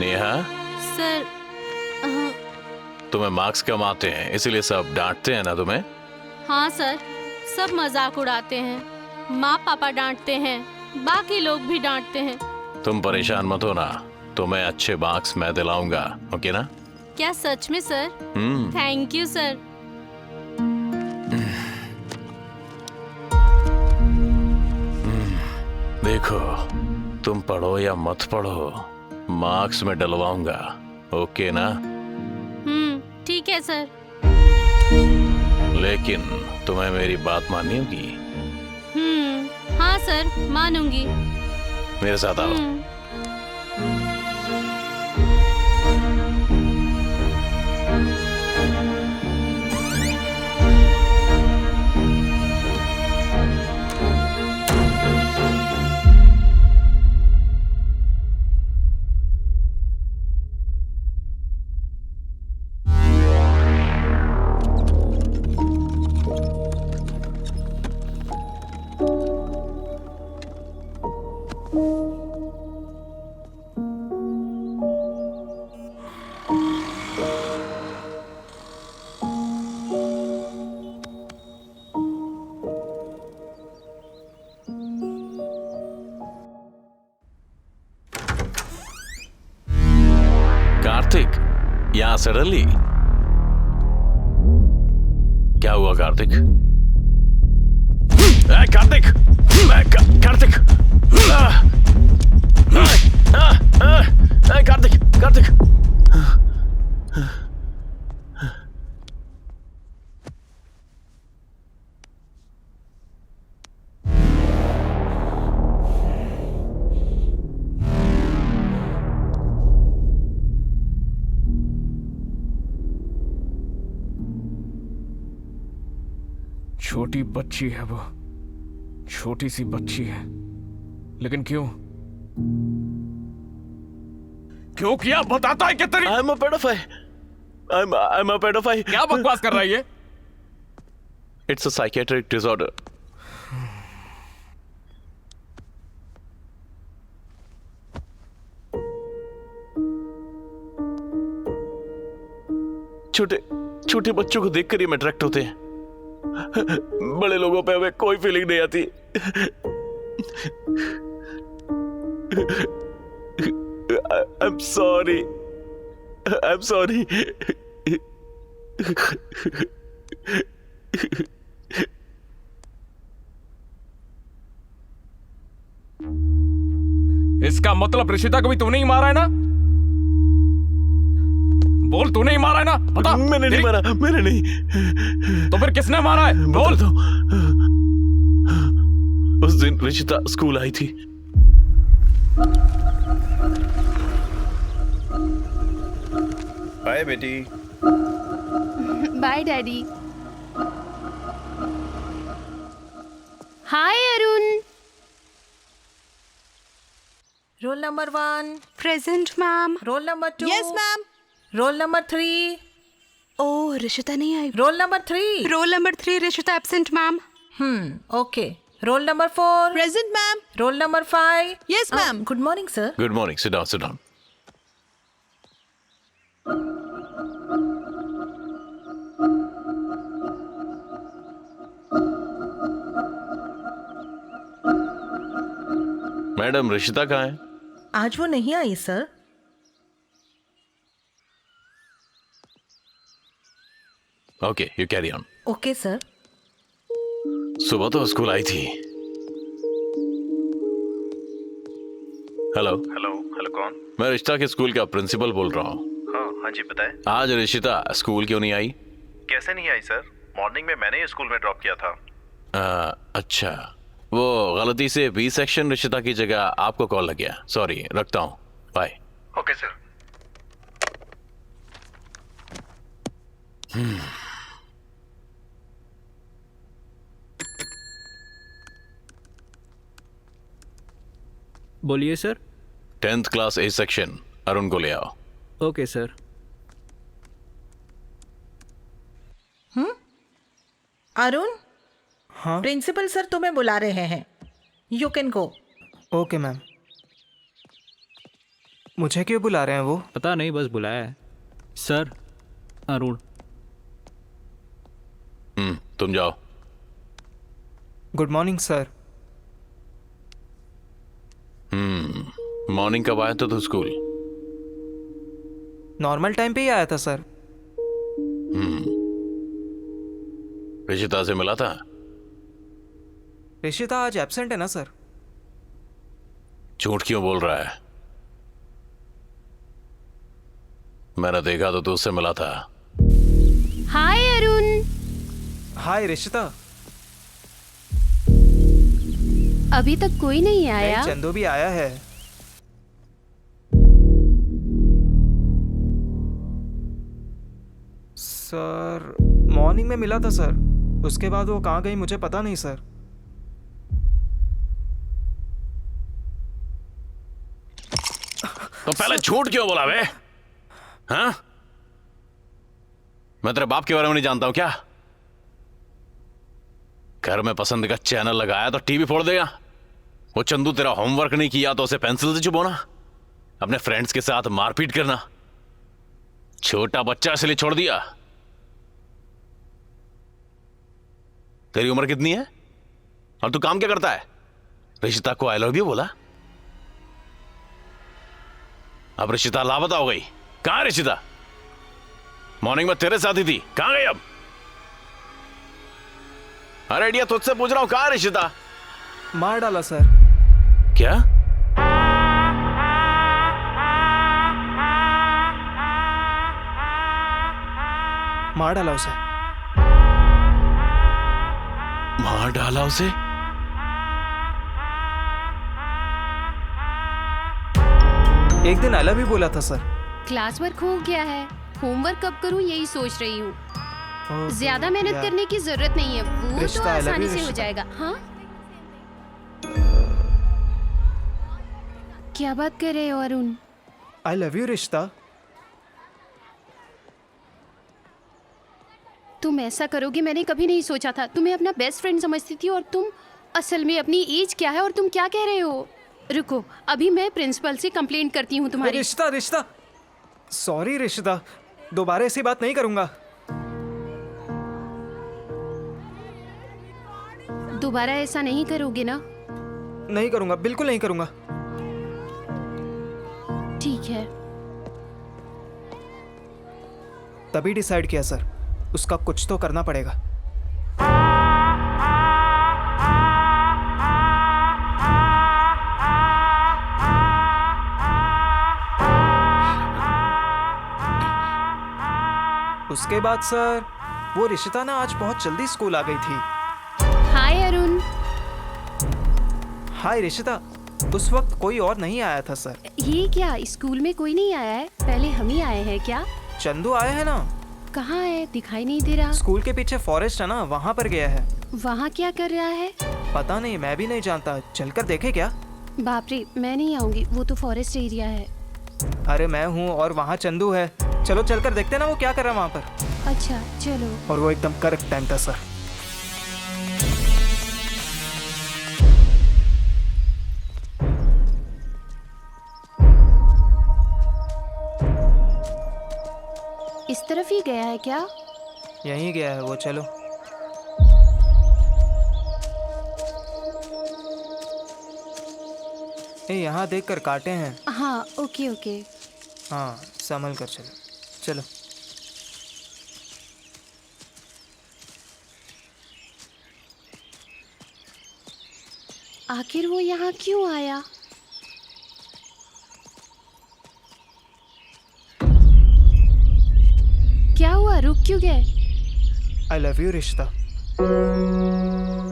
Neha sir, तुम्हें मार्क्स कम आते हैं इसीलिए सब डांटते हैं ना तुम्हें? हाँ सर, सब मजाक उड़ाते हैं। माँ पापा डांटते हैं, बाकी लोग भी डांटते हैं। तुम परेशान मत होना, तुम्हें अच्छे मार्क्स मैं दिलाऊंगा, ओके ना? क्या सच में सर? Thank you sir. देखो, तुम पढ़ो या मत पढ़ो, मार्क्स में डलवाऊंगा, ओके ना? ठीक है सर। लेकिन तुम्हें मेरी बात माननी होगी। हाँ सर, मानूंगी। मेरे साथ आओ। कार्तिक, यहां सडनली क्या हुआ कार्तिक? कार्तिक, कार्तिक, कार्तिक, कार्तिक। छोटी बच्ची है वो, छोटी सी बच्ची है, लेकिन क्यों क्यों किया बताता है कि तेरी I'm a pedophile. I'm a pedophile. क्या बकवास कर रहा है ये? It's a psychiatric disorder. छोटे छोटे बच्चों को देखकर ही अट्रैक्ट होते हैं, बड़े लोगों पे हमें कोई फीलिंग नहीं आती। I'm sorry. I'm sorry. इसका मतलब ऋषिता को भी तूने ही मारा है ना? बोल, तूने ही मारा है ना? बता। मैंने नहीं मारा, मैंने नहीं। तो फिर किसने मारा है? बोल। तो उस दिन ऋषिता स्कूल आई थी। बाय बेटी। Bye daddy. Hi Arun. Roll number 1 present ma'am. Roll number 2 yes ma'am. Roll number 3 oh Rishita नहीं आई। Roll number 3 roll number 3 Rishita absent ma'am. Okay. Roll number 4 present ma'am. Roll number 5 yes ma'am. Good morning sir. Good morning, sit down, sit down. Madam Rishita कहाँ है? आज वो नहीं आई sir. Okay, you carry on. Okay sir. सुबह तो school आई थी। Hello hello hello, कौन? मैं ऋषिता के स्कूल का प्रिंसिपल बोल रहा हूँ। हाँ जी बताएं। आज ऋषिता स्कूल क्यों नहीं आई? कैसे नहीं आई सर? मॉर्निंग में मैंने ही स्कूल में ड्रॉप किया था। अच्छा, वो गलती से बी सेक्शन ऋषिता की जगह आपको कॉल लग गया। सॉरी, रखता हूँ, बाय। Okay sir. बोलिए sir. 10th class A section Arun को ले आओ। Okay sir. अरुण। हाँ प्रिंसिपल सर तुम्हें बुला रहे हैं। You can go. Okay ma'am. मुझे क्यों बुला रहे हैं वो? पता नहीं, बस बुलाया है। सर, अरुण। तुम जाओ। Good morning sir. मॉर्निंग कब आया था तू स्कूल? नॉर्मल टाइम पे ही आया था सर। ऋषिता से मिला था? ऋषिता आज एब्सेंट है ना सर। झूठ क्यों बोल रहा है? मैंने देखा तो तू उससे मिला था। हाय अरुण। हाय ऋषिता। अभी तक कोई नहीं आया। नहीं, चंदू भी आया है। सर मॉर्निंग में मिला था सर, उसके बाद वो कहाँ गई मुझे पता नहीं सर। तो पहले झूठ क्यों बोला बे? हाँ? मैं तेरे बाप के बारे में नहीं जानता हूं क्या? घर में पसंद का चैनल लगाया तो टीवी फोड़ देगा। वो चंदू तेरा होमवर्क नहीं किया तो उसे पेंसिल से चुभोना, अपने फ्रेंड्स के साथ मारपीट करना, छोटा बच्चा इसलिए छोड़ दिया। तेरी उम्र कितनी है और तू काम क्या करता है? रिशिता को आई लव यू बोला। अब रिशिता लापता हो गई। कहां है रिशिता? मॉर्निंग में तेरे साथ ही थी, कहां गई अब? अरे इंडिया, तुझसे पूछ रहा हूं, कहां है रिशिता? मार डाला सर। क्या? मार डाला उसे। मार डाला उसे? एक दिन अलग भी बोला था सर। क्लास वर्क हो गया है, होमवर्क कब करूं यही सोच रही हूँ। ज्यादा मेहनत करने की जरूरत नहीं है, वो तो आसानी से हो जाएगा। हाँ, क्या बात कर रहे हो अरुण? आई लव यू रिश्ता। तुम ऐसा करोगे मैंने कभी नहीं सोचा था। तुम्हें अपना बेस्ट फ्रेंड समझती थी और तुम असल में अपनी एज क्या है और तुम क्या कह रहे हो? रुको, अभी मैं प्रिंसिपल से कंप्लेंट करती हूँ तुम्हारी। रिश्ता रिश्ता, सॉरी रिश्ता, दोबारा ऐसी बात नहीं करूंगा। दोबारा ऐसा नहीं करोगे ना? नहीं करूंगा, बिल्कुल नहीं करूंगा। ठीक है। तभी डिसाइड किया सर, उसका कुछ तो करना पड़ेगा। उसके बाद सर, वो रिशिता ना आज बहुत जल्दी स्कूल आ गई थी। हाय अरुण। हाय रिशिता, उस वक्त कोई और नहीं आया था सर। ये क्या, स्कूल में कोई नहीं आया है? पहले हम ही आए हैं क्या? चंदू आया है ना। कहाँ है? दिखाई नहीं दे रहा। स्कूल के पीछे फॉरेस्ट है ना, वहाँ पर गया है। वहाँ क्या कर रहा है? पता नहीं, मैं भी नहीं जानता। चलकर देखे क्या? बाप रे, मैं नहीं आऊंगी, वो तो फॉरेस्ट एरिया है। अरे मैं हूँ और वहाँ चंदू है। चलो चलकर देखते ना वो क्या कर रहा है वहाँ पर। अच्छा चलो। और वो एकदम करेक्ट टाइम था सर। इस तरफ ही गया है क्या? यहीं गया है वो, चलो। यहाँ देख कर काटे हैं। हाँ ओके ओके। हाँ संभल कर चलो चलो। आखिर वो यहाँ क्यों आया? क्या हुआ, रुक क्यों गए? आई लव यू रिश्ता।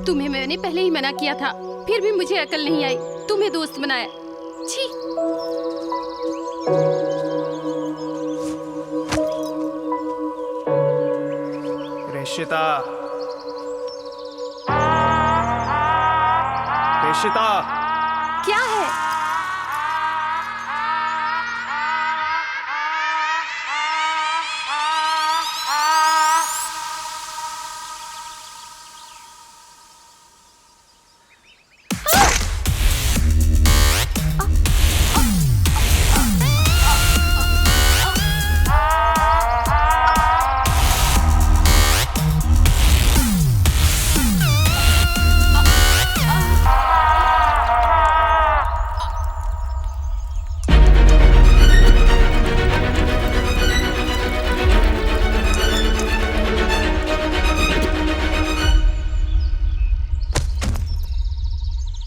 तुम्हें मैंने पहले ही मना किया था, फिर भी मुझे अकल नहीं आई, तुम्हें दोस्त बनाया। छी। रिशिता, रिशिता, क्या है?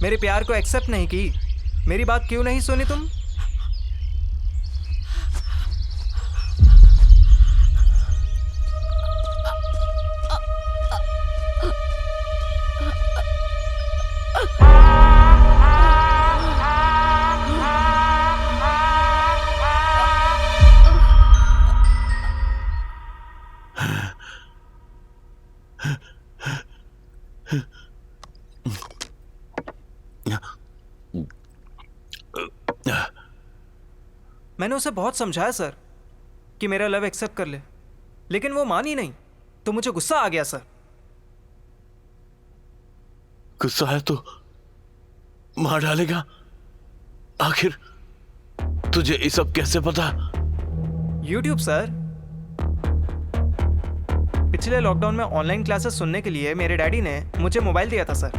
मेरे प्यार को एक्सेप्ट नहीं की। मेरी बात क्यों नहीं सुनी तुम? मैंने उसे बहुत समझाया सर कि मेरा लव एक्सेप्ट कर ले, लेकिन वो मान ही नहीं, तो मुझे गुस्सा आ गया सर। गुस्सा है तो मार डालेगा? आखिर तुझे ये सब कैसे पता? YouTube sir. पिछले लॉकडाउन में ऑनलाइन क्लासेस सुनने के लिए मेरे डैडी ने मुझे मोबाइल दिया था सर,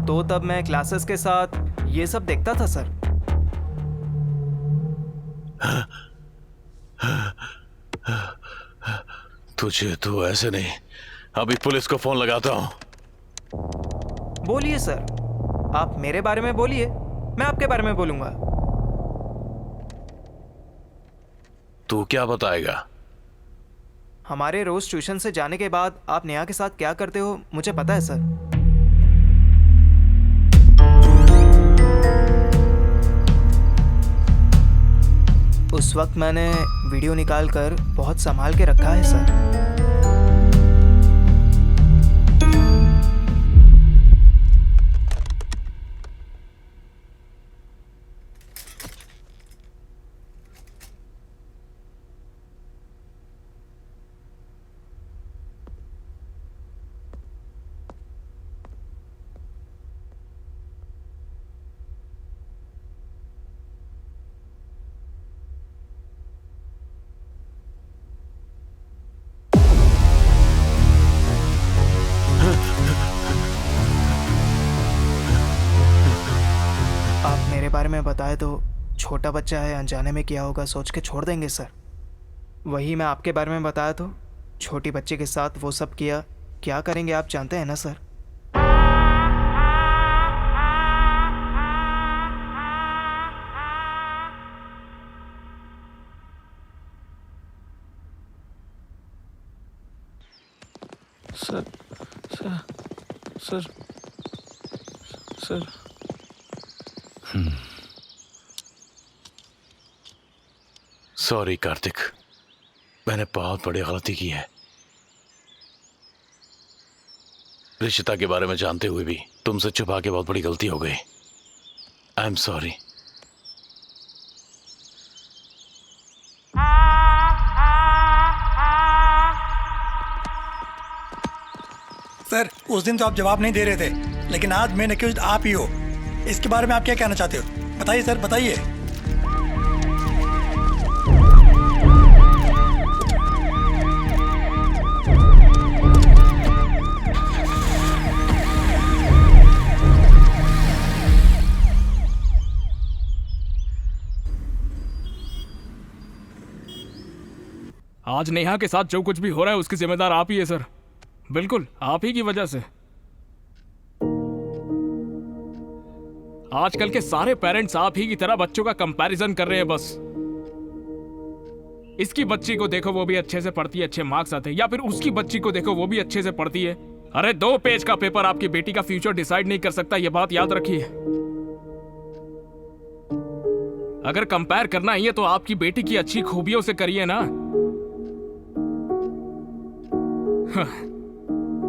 तो तब मैं क्लासेस के साथ ये सब देखता था सर। तुझे तो ऐसे नहीं, अभी पुलिस को फोन लगाता हूं। बोलिए सर, आप मेरे बारे में बोलिए, मैं आपके बारे में बोलूंगा। तू क्या बताएगा? हमारे रोज ट्यूशन से जाने के बाद आप नेहा के साथ क्या करते हो मुझे पता है सर। उस वक्त मैंने वीडियो निकाल कर बहुत संभाल के रखा है सर। बारे में बताए तो छोटा बच्चा है, अनजाने में किया होगा सोच के छोड़ देंगे सर। वही मैं आपके बारे में बताया तो छोटी बच्ची के साथ वो सब किया, क्या करेंगे आप जानते हैं ना sir. Sir sir sir sir sorry Kartik, मैंने बहुत बड़ी गलती की है। रिशिता के बारे में जानते हुए भी तुमसे छुपा के बहुत बड़ी गलती हो गई। I am sorry. सर, उस दिन तो आप जवाब नहीं दे रहे थे, लेकिन आज मेन एक्यूज्ड आप ही हो। इसके बारे में आप क्या कहना चाहते हो? बताइए सर, बताइए। आज नेहा के साथ जो कुछ भी हो रहा है उसकी जिम्मेदार आप ही है सर। बिल्कुल आप ही की वजह से। आजकल के सारे पेरेंट्स आप ही की तरह बच्चों का कंपैरिजन कर रहे हैं बस। इसकी बच्ची को देखो वो भी अच्छे से पढ़ती है, अच्छे मार्क्स आते हैं, या फिर उसकी बच्ची को देखो वो भी अच्छे से पढ़ती है। अरे 2 पेज का पेपर आपकी बेटी का फ्यूचर डिसाइड नहीं कर सकता, ये बात याद रखिए। अगर कंपेयर करना ही है तो आपकी बेटी की अच्छी खूबियों से करिए ना।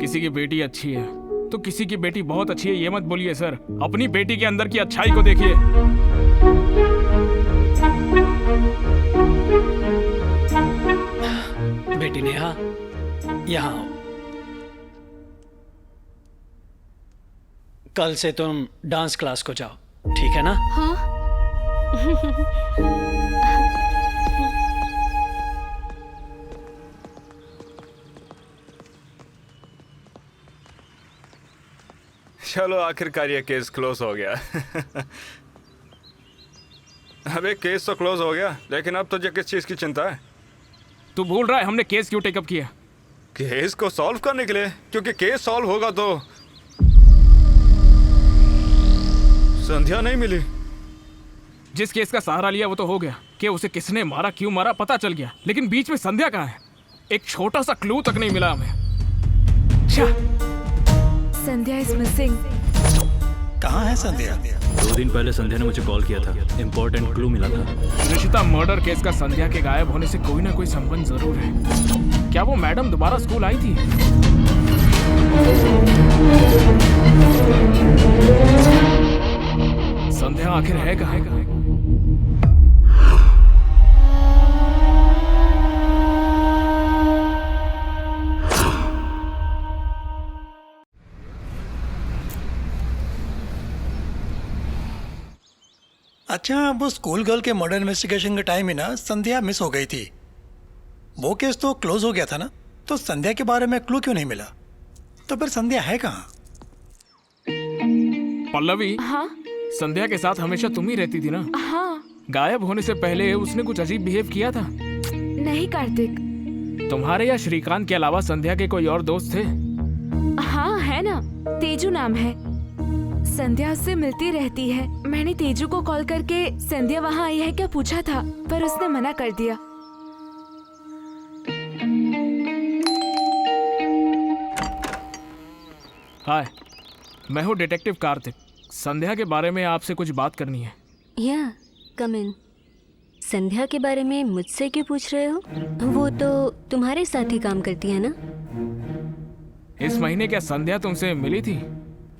किसी की बेटी अच्छी है तो किसी की बेटी बहुत अच्छी है ये मत बोलिए सर। अपनी बेटी के अंदर की अच्छाई को देखिए। बेटी नेहा, यहाँ आओ। कल से तुम डांस क्लास को जाओ, ठीक है ना? हाँ। चलो आखिरकार ये केस क्लोज हो गया। अबे केस तो क्लोज हो गया, लेकिन अब तुझे किस चीज की चिंता है? तू भूल रहा है हमने केस क्यों टेकअप किया? केस को सॉल्व करने के लिए, क्योंकि केस सॉल्व होगा तो संध्या नहीं मिली। जिस केस का सहारा लिया वो तो हो गया कि उसे किसने मारा, क्यों मारा पता चल गया, लेकिन बीच में संध्या कहाँ है? एक छोटा सा क्लू तक नहीं मिला हमें। संध्या इज मिसिंग। कहाँ है संध्या? 2 दिन पहले संध्या ने मुझे कॉल किया था, इम्पोर्टेंट क्लू मिला था। रिशिता मर्डर केस का संध्या के गायब होने से कोई ना कोई संबंध जरूर है। क्या वो मैडम दोबारा स्कूल आई थी? संध्या आखिर है कहाँ? अच्छा, वो स्कूल गर्ल के मर्डर इन्वेस्टिगेशन के टाइम ही ना संध्या मिस हो गई थी। वो केस तो क्लोज हो गया था ना, तो संध्या के बारे में क्लू क्यों नहीं मिला? तो फिर संध्या है कहाँ? पल्लवी, हाँ संध्या के साथ हमेशा तुम ही रहती थी ना? हाँ। गायब होने से पहले उसने कुछ अजीब बिहेव किया था? नहीं कार्तिक। तुम्हारे या श्रीकांत के अलावा संध्या के कोई और दोस्त थे? हाँ है ना, तेजू नाम है। संध्या उससे मिलती रहती है। मैंने तेजू को कॉल करके संध्या वहाँ आई है क्या पूछा था, पर उसने मना कर दिया। हाय, मैं हूँ डिटेक्टिव कार्तिक। संध्या के बारे में आपसे कुछ बात करनी है। या कम इन। संध्या के बारे में मुझसे क्यों पूछ रहे हो? वो तो तुम्हारे साथ ही काम करती है ना? इस महीने क्या संध्या तुमसे मिली थी?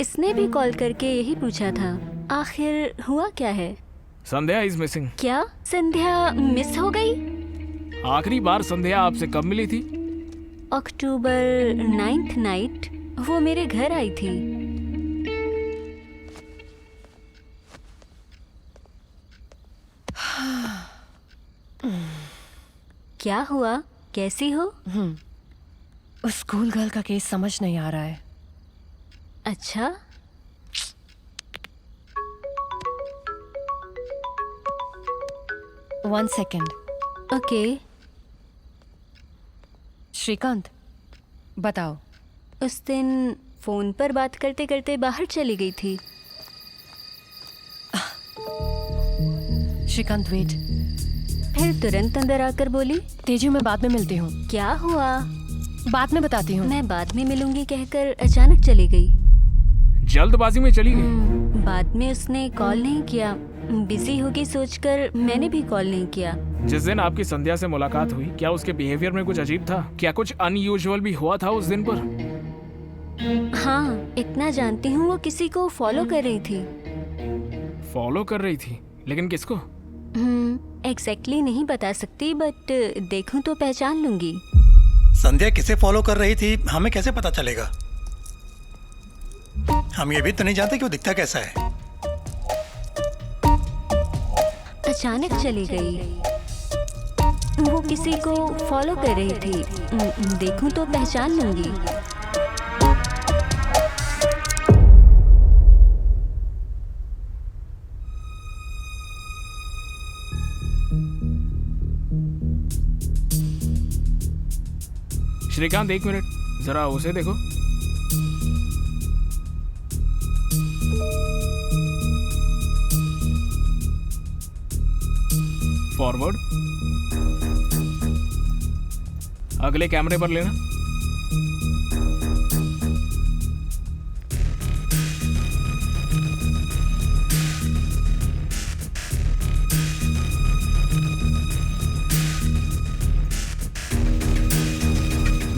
इसने भी कॉल करके यही पूछा था। आखिर हुआ क्या है? संध्या इज मिसिंग। क्या संध्या मिस हो गई? आखिरी बार संध्या आपसे कब मिली थी? अक्टूबर 9th नाइट वो मेरे घर आई थी। क्या हुआ? कैसी हो? उस स्कूल गर्ल का केस समझ नहीं आ रहा है। अच्छा, वन सेकेंड। ओके। श्रीकांत, बताओ। उस दिन फोन पर बात करते करते बाहर चली गई थी। श्रीकांत वेट। फिर तुरंत अंदर आकर बोली, तेजू मैं बाद में मिलती हूँ। क्या हुआ? बाद में बताती हूँ। मैं बाद में मिलूंगी कहकर अचानक चली गई। जल्दबाजी में चली गई? बाद में उसने कॉल नहीं किया। बिजी होगी सोचकर मैंने भी कॉल नहीं किया। जिस दिन आपकी संध्या से मुलाकात हुई, क्या उसके बिहेवियर में कुछ अजीब था? क्या कुछ अनयूजुअल भी हुआ था उस दिन पर? हाँ, इतना जानती हूँ वो किसी को फॉलो कर रही थी। फॉलो कर रही थी? लेकिन किसको? एग्जैक्टली नहीं बता सकती, बट देखूं तो पहचान लूंगी। संध्या किसे फॉलो कर रही थी हमें कैसे पता चलेगा? हम ये भी तो नहीं जानते कि वो दिखता कैसा है। अचानक चली गई। वो किसी को फॉलो कर रही थी। देखूं तो पहचान लूंगी। श्रीकांत, एक मिनट, जरा उसे देखो। फॉरवर्ड। अगले कैमरे पर लेना।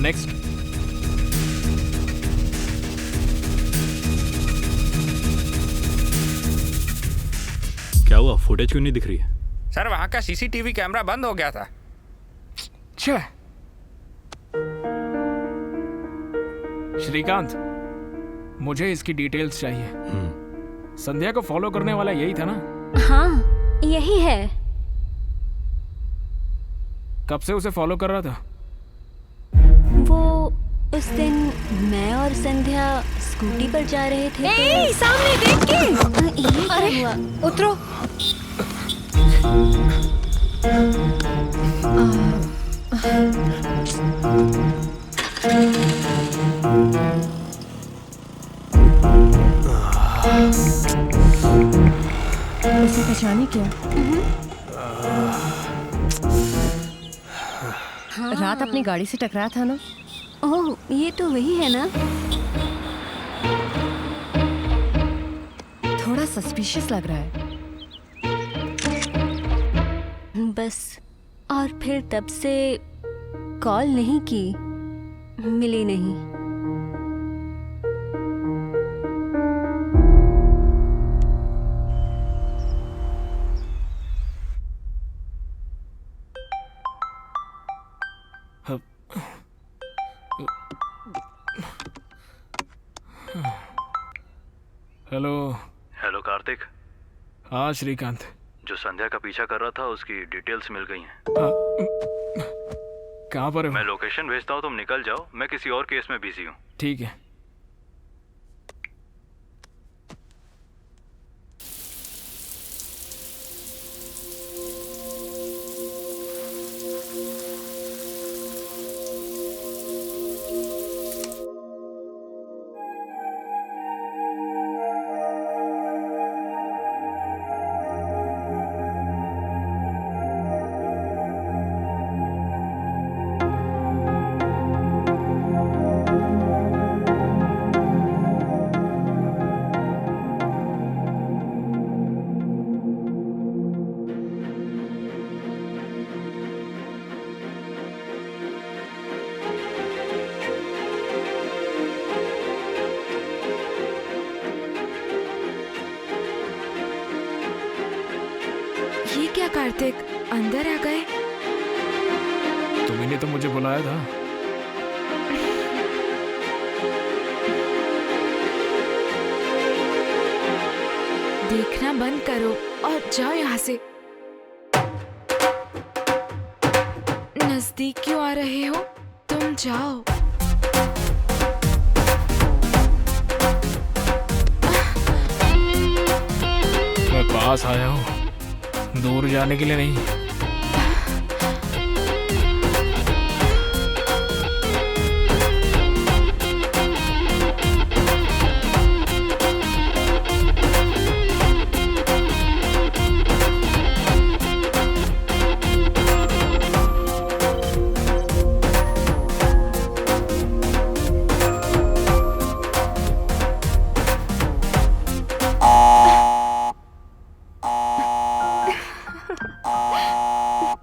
नेक्स्ट। क्या हुआ? फुटेज क्यों नहीं दिख रही है? सर, वहाँ का सीसीटीवी कैमरा बंद हो गया था। श्रीकांत, मुझे इसकी डिटेल्स चाहिए। संध्या को फॉलो करने वाला यही था ना? हाँ, यही है। कब से उसे फॉलो कर रहा था? वो उस दिन मैं और संध्या स्कूटी पर जा रहे थे। सामने देख के। ये क्या हुआ? उतरो। उसे पहचानी क्या? रात अपनी गाड़ी से टकराया था ना? ओह, ये तो वही है ना? थोड़ा सस्पिशियस लग रहा है। बस, और फिर तब से कॉल नहीं की, मिली नहीं। हेलो। हेलो कार्तिक। हाँ श्रीकांत, जो संध्या का पीछा कर रहा था उसकी डिटेल्स मिल गई हैं। कहाँ पर है? मैं लोकेशन भेजता हूँ, तुम निकल जाओ, मैं किसी और केस में बिजी हूँ। ठीक है। ये क्या कार्तिक, अंदर आ गए? तुमने तो मुझे बुलाया था। देखना बंद करो और जाओ यहाँ से। नजदीक क्यों आ रहे हो? तुम जाओ। मैं पास आया हूँ, दूर जाने के लिए नहीं।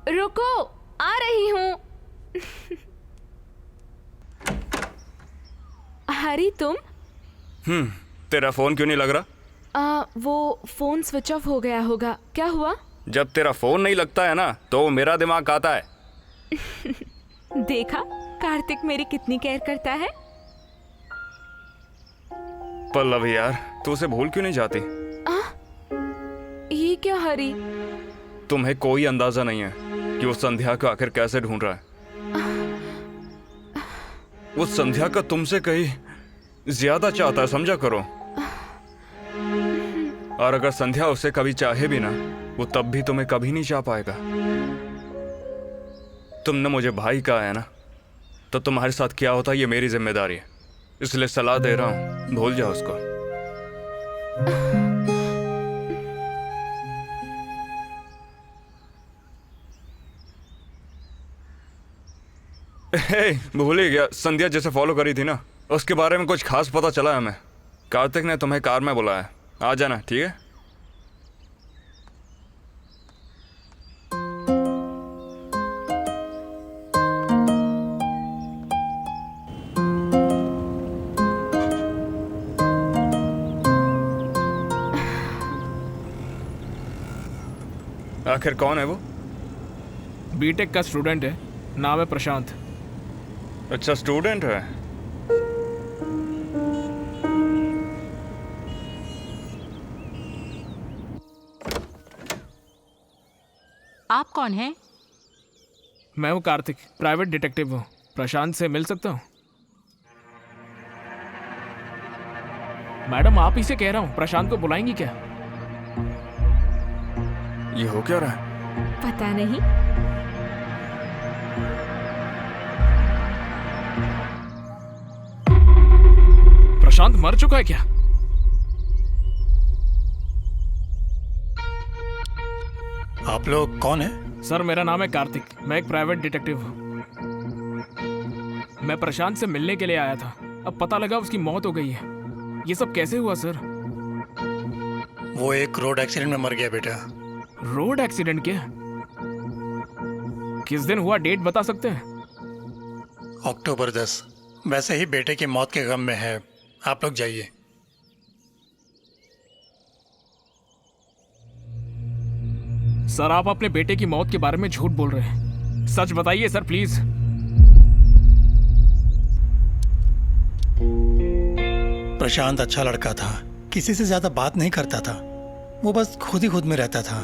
रुको, आ रही हूँ। हरी तुम? तेरा फोन क्यों नहीं लग रहा? वो फोन स्विच ऑफ हो गया होगा। क्या हुआ? जब तेरा फोन नहीं लगता है ना तो मेरा दिमाग आता है। देखा कार्तिक मेरी कितनी केयर करता है। पल्लवी यार, तू उसे भूल क्यों नहीं जाती? ये क्या हरी? तुम्हें कोई अंदाजा नहीं है कि वो संध्या को आखिर कैसे ढूंढ रहा है। वो संध्या का तुमसे कहीं ज्यादा चाहता है, समझा करो। और अगर संध्या उसे कभी चाहे भी ना, वो तब भी तुम्हें कभी नहीं चाह पाएगा। तुमने मुझे भाई कहा है ना, तो तुम्हारे साथ क्या होता है ये मेरी जिम्मेदारी है। इसलिए सलाह दे रहा हूं, भूल जाओ उसको। भूल ही गया, संध्या जैसे फॉलो करी थी ना, उसके बारे में कुछ खास पता चला है हमें। कार्तिक ने तुम्हें कार में बुलाया, आ जाना, ठीक है? आखिर कौन है वो? बीटेक का स्टूडेंट है, नाम है प्रशांत। अच्छा, स्टूडेंट है। आप कौन हैं? मैं हूँ कार्तिक, प्राइवेट डिटेक्टिव हूँ। प्रशांत से मिल सकता हूँ? मैडम, आप ही से कह रहा हूँ, प्रशांत को बुलाएंगी क्या? ये हो क्या रहा है? पता नहीं। प्रशांत मर चुका है क्या? आप लोग कौन हैं? सर, मेरा नाम है कार्तिक, मैं एक प्राइवेट डिटेक्टिव हूँ। मैं प्रशांत से मिलने के लिए आया था। अब पता लगा उसकी मौत हो गई है। ये सब कैसे हुआ सर? वो एक रोड एक्सीडेंट में मर गया बेटा। रोड एक्सीडेंट क्या? किस दिन हुआ, डेट बता सकते हैं? अक्टूबर 10। वैसे ही बेटे की मौत के गम में है, आप लोग जाइए। सर, आप अपने बेटे की मौत के बारे में झूठ बोल रहे हैं। सच बताइए सर, प्लीज। प्रशांत अच्छा लड़का था, किसी से ज्यादा बात नहीं करता था। वो बस खुद ही खुद में रहता था।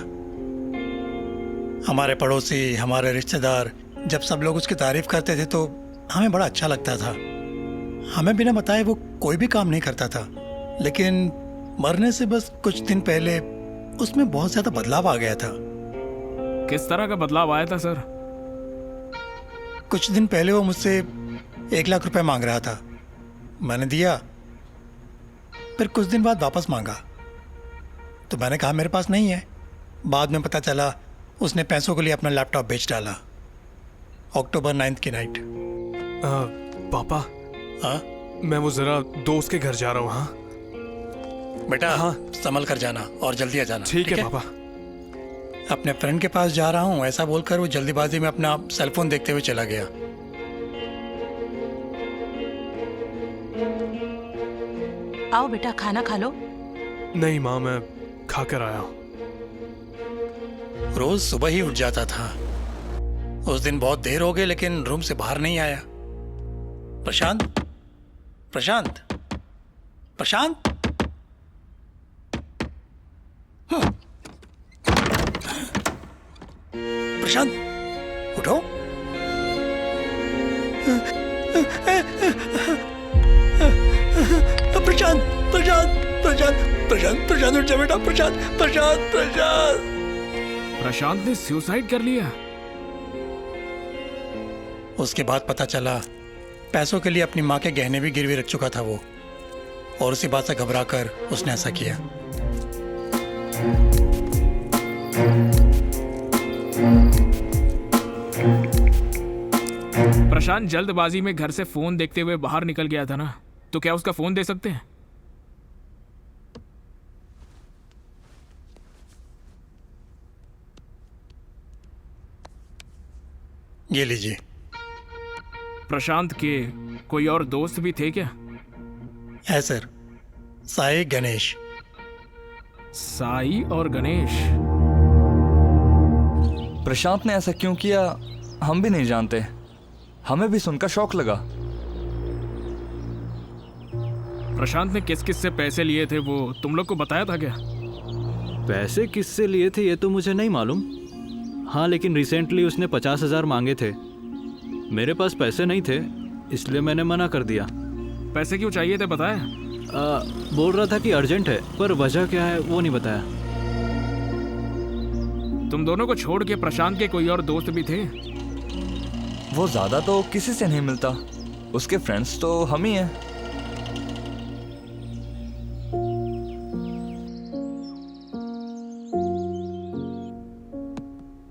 हमारे पड़ोसी, हमारे रिश्तेदार जब सब लोग उसकी तारीफ करते थे तो हमें बड़ा अच्छा लगता था। हमें बिना बताए वो कोई भी काम नहीं करता था, लेकिन मरने से बस कुछ दिन पहले उसमें बहुत ज्यादा बदलाव आ गया था। किस तरह का बदलाव आया था सर? कुछ दिन पहले वो मुझसे 1 लाख रुपए मांग रहा था। मैंने दिया, फिर कुछ दिन बाद वापस मांगा तो मैंने कहा मेरे पास नहीं है। बाद में पता चला उसने पैसों के लिए अपना लैपटॉप बेच डाला। अक्टूबर 9 की नाइट। पापा। हाँ? मैं वो जरा दोस्त के घर जा रहा हूँ। हाँ बेटा, हाँ संभल कर जाना और जल्दी आ जाना। ठीक है पापा। अपने फ्रेंड के पास जा रहा हूँ ऐसा बोलकर वो जल्दीबाजी में अपना सेलफोन देखते हुए चला गया। आओ बेटा, खाना खा लो। नहीं माँ, मैं खा कर आया हूँ। रोज सुबह ही उठ जाता था। उस दिन बहुत देर हो गई लेकिन रूम से बाहर नहीं आया। प्रशांत, प्रशांत, प्रशांत। प्रशांत, उठो। प्रशांत, प्रशांत, प्रशांत, प्रशांत, प्रशांत उठ जा बेटा। प्रशांत, प्रशांत, प्रशांत। प्रशांत ने सुसाइड कर लिया? उसके बाद पता चला पैसों के लिए अपनी माँ के गहने भी गिरवी रख चुका था वो, और उसी बात से घबराकर उसने ऐसा किया। प्रशांत जल्दबाजी में घर से फोन देखते हुए बाहर निकल गया था ना, तो क्या उसका फोन दे सकते हैं? ये लीजिए। प्रशांत के कोई और दोस्त भी थे क्या? है सर, साई, गणेश। साई और गणेश। प्रशांत ने ऐसा क्यों किया हम भी नहीं जानते। हमें भी सुनकर शौक लगा। प्रशांत ने किस किस से पैसे लिए थे वो तुम लोग को बताया था क्या? पैसे किससे लिए थे ये तो मुझे नहीं मालूम। हाँ, लेकिन रिसेंटली उसने 50,000 मांगे थे। मेरे पास पैसे नहीं थे इसलिए मैंने मना कर दिया। पैसे क्यों चाहिए थे बताया? बोल रहा था कि अर्जेंट है, पर वजह क्या है वो नहीं बताया। तुम दोनों को छोड़ के प्रशांत के कोई और दोस्त भी थे? वो ज्यादा तो किसी से नहीं मिलता। उसके फ्रेंड्स तो हम ही हैं।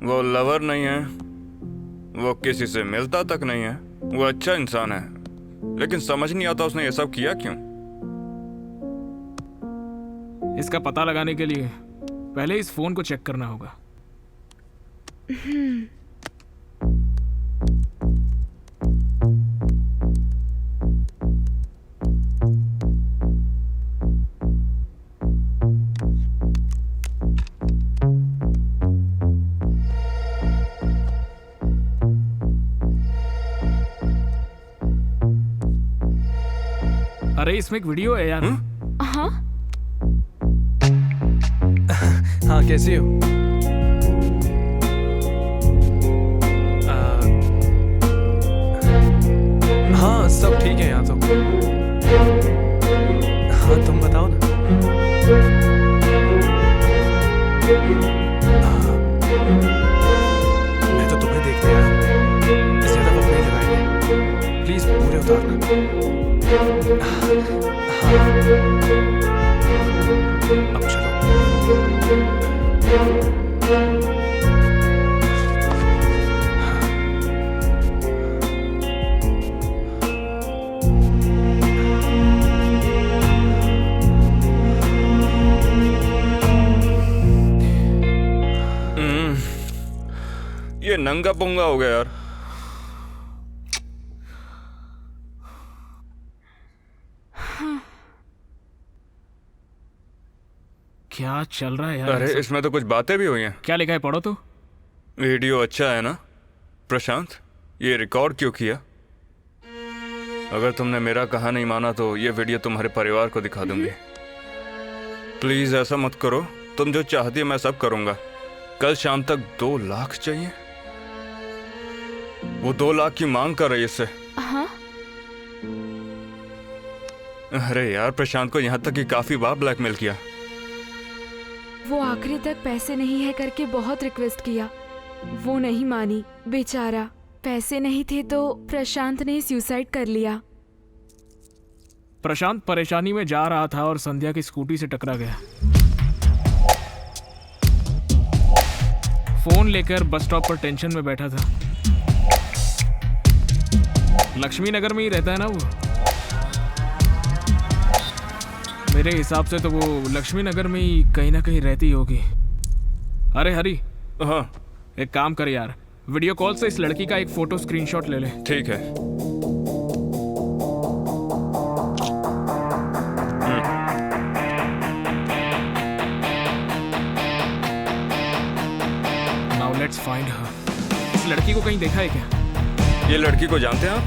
वो लवर नहीं है, वो किसी से मिलता तक नहीं है। वो अच्छा इंसान है, लेकिन समझ नहीं आता उसने ये सब किया क्यों। इसका पता लगाने के लिए पहले इस फोन को चेक करना होगा। अरे इसमें एक वीडियो है यार। हाँ? हाँ, कैसी हो? हाँ, सब ठीक है यहाँ तो। हाँ, तुम बताओ ना। मैं तो तुम्हें देखने आया हूँ। ज्यादा वक्त नहीं लगाएंगे। प्लीज पूरे उतारना। हाँ, अब चलो। ये नंगा पुंगा हो गया यार। क्या चल रहा है यार? अरे इसमें तो कुछ बातें भी हुई हैं। क्या लिखा है, पढ़ो तो। वीडियो अच्छा है ना प्रशांत? ये रिकॉर्ड क्यों किया? अगर तुमने मेरा कहा नहीं माना तो ये वीडियो तुम्हारे परिवार को दिखा दूंगी। प्लीज ऐसा मत करो। तुम जो चाहती है मैं सब करूंगा। कल शाम तक 2 लाख चाहिए। वो 2 लाख की मांग कर रही है इससे। हाँ? अरे यार, प्रशांत को यहाँ तक कि काफी बार ब्लैकमेल किया। वो आखिरी तक पैसे नहीं है करके बहुत रिक्वेस्ट किया, वो नहीं मानी बेचारा। पैसे नहीं थे तो प्रशांत ने सुसाइड कर लिया। प्रशांत परेशानी में जा रहा था और संध्या की स्कूटी से टकरा गया। फोन लेकर बस स्टॉप पर टेंशन में बैठा था। लक्ष्मी नगर में ही रहता है ना वो। मेरे हिसाब से तो वो लक्ष्मी नगर में ही कहीं ना कहीं रहती होगी। अरे हरी, हाँ, एक काम कर यार, वीडियो कॉल से इस लड़की का एक फोटो स्क्रीनशॉट ले ले। ठीक है। Now let's find her. इस लड़की को कहीं देखा है क्या? ये लड़की को जानते हैं आप?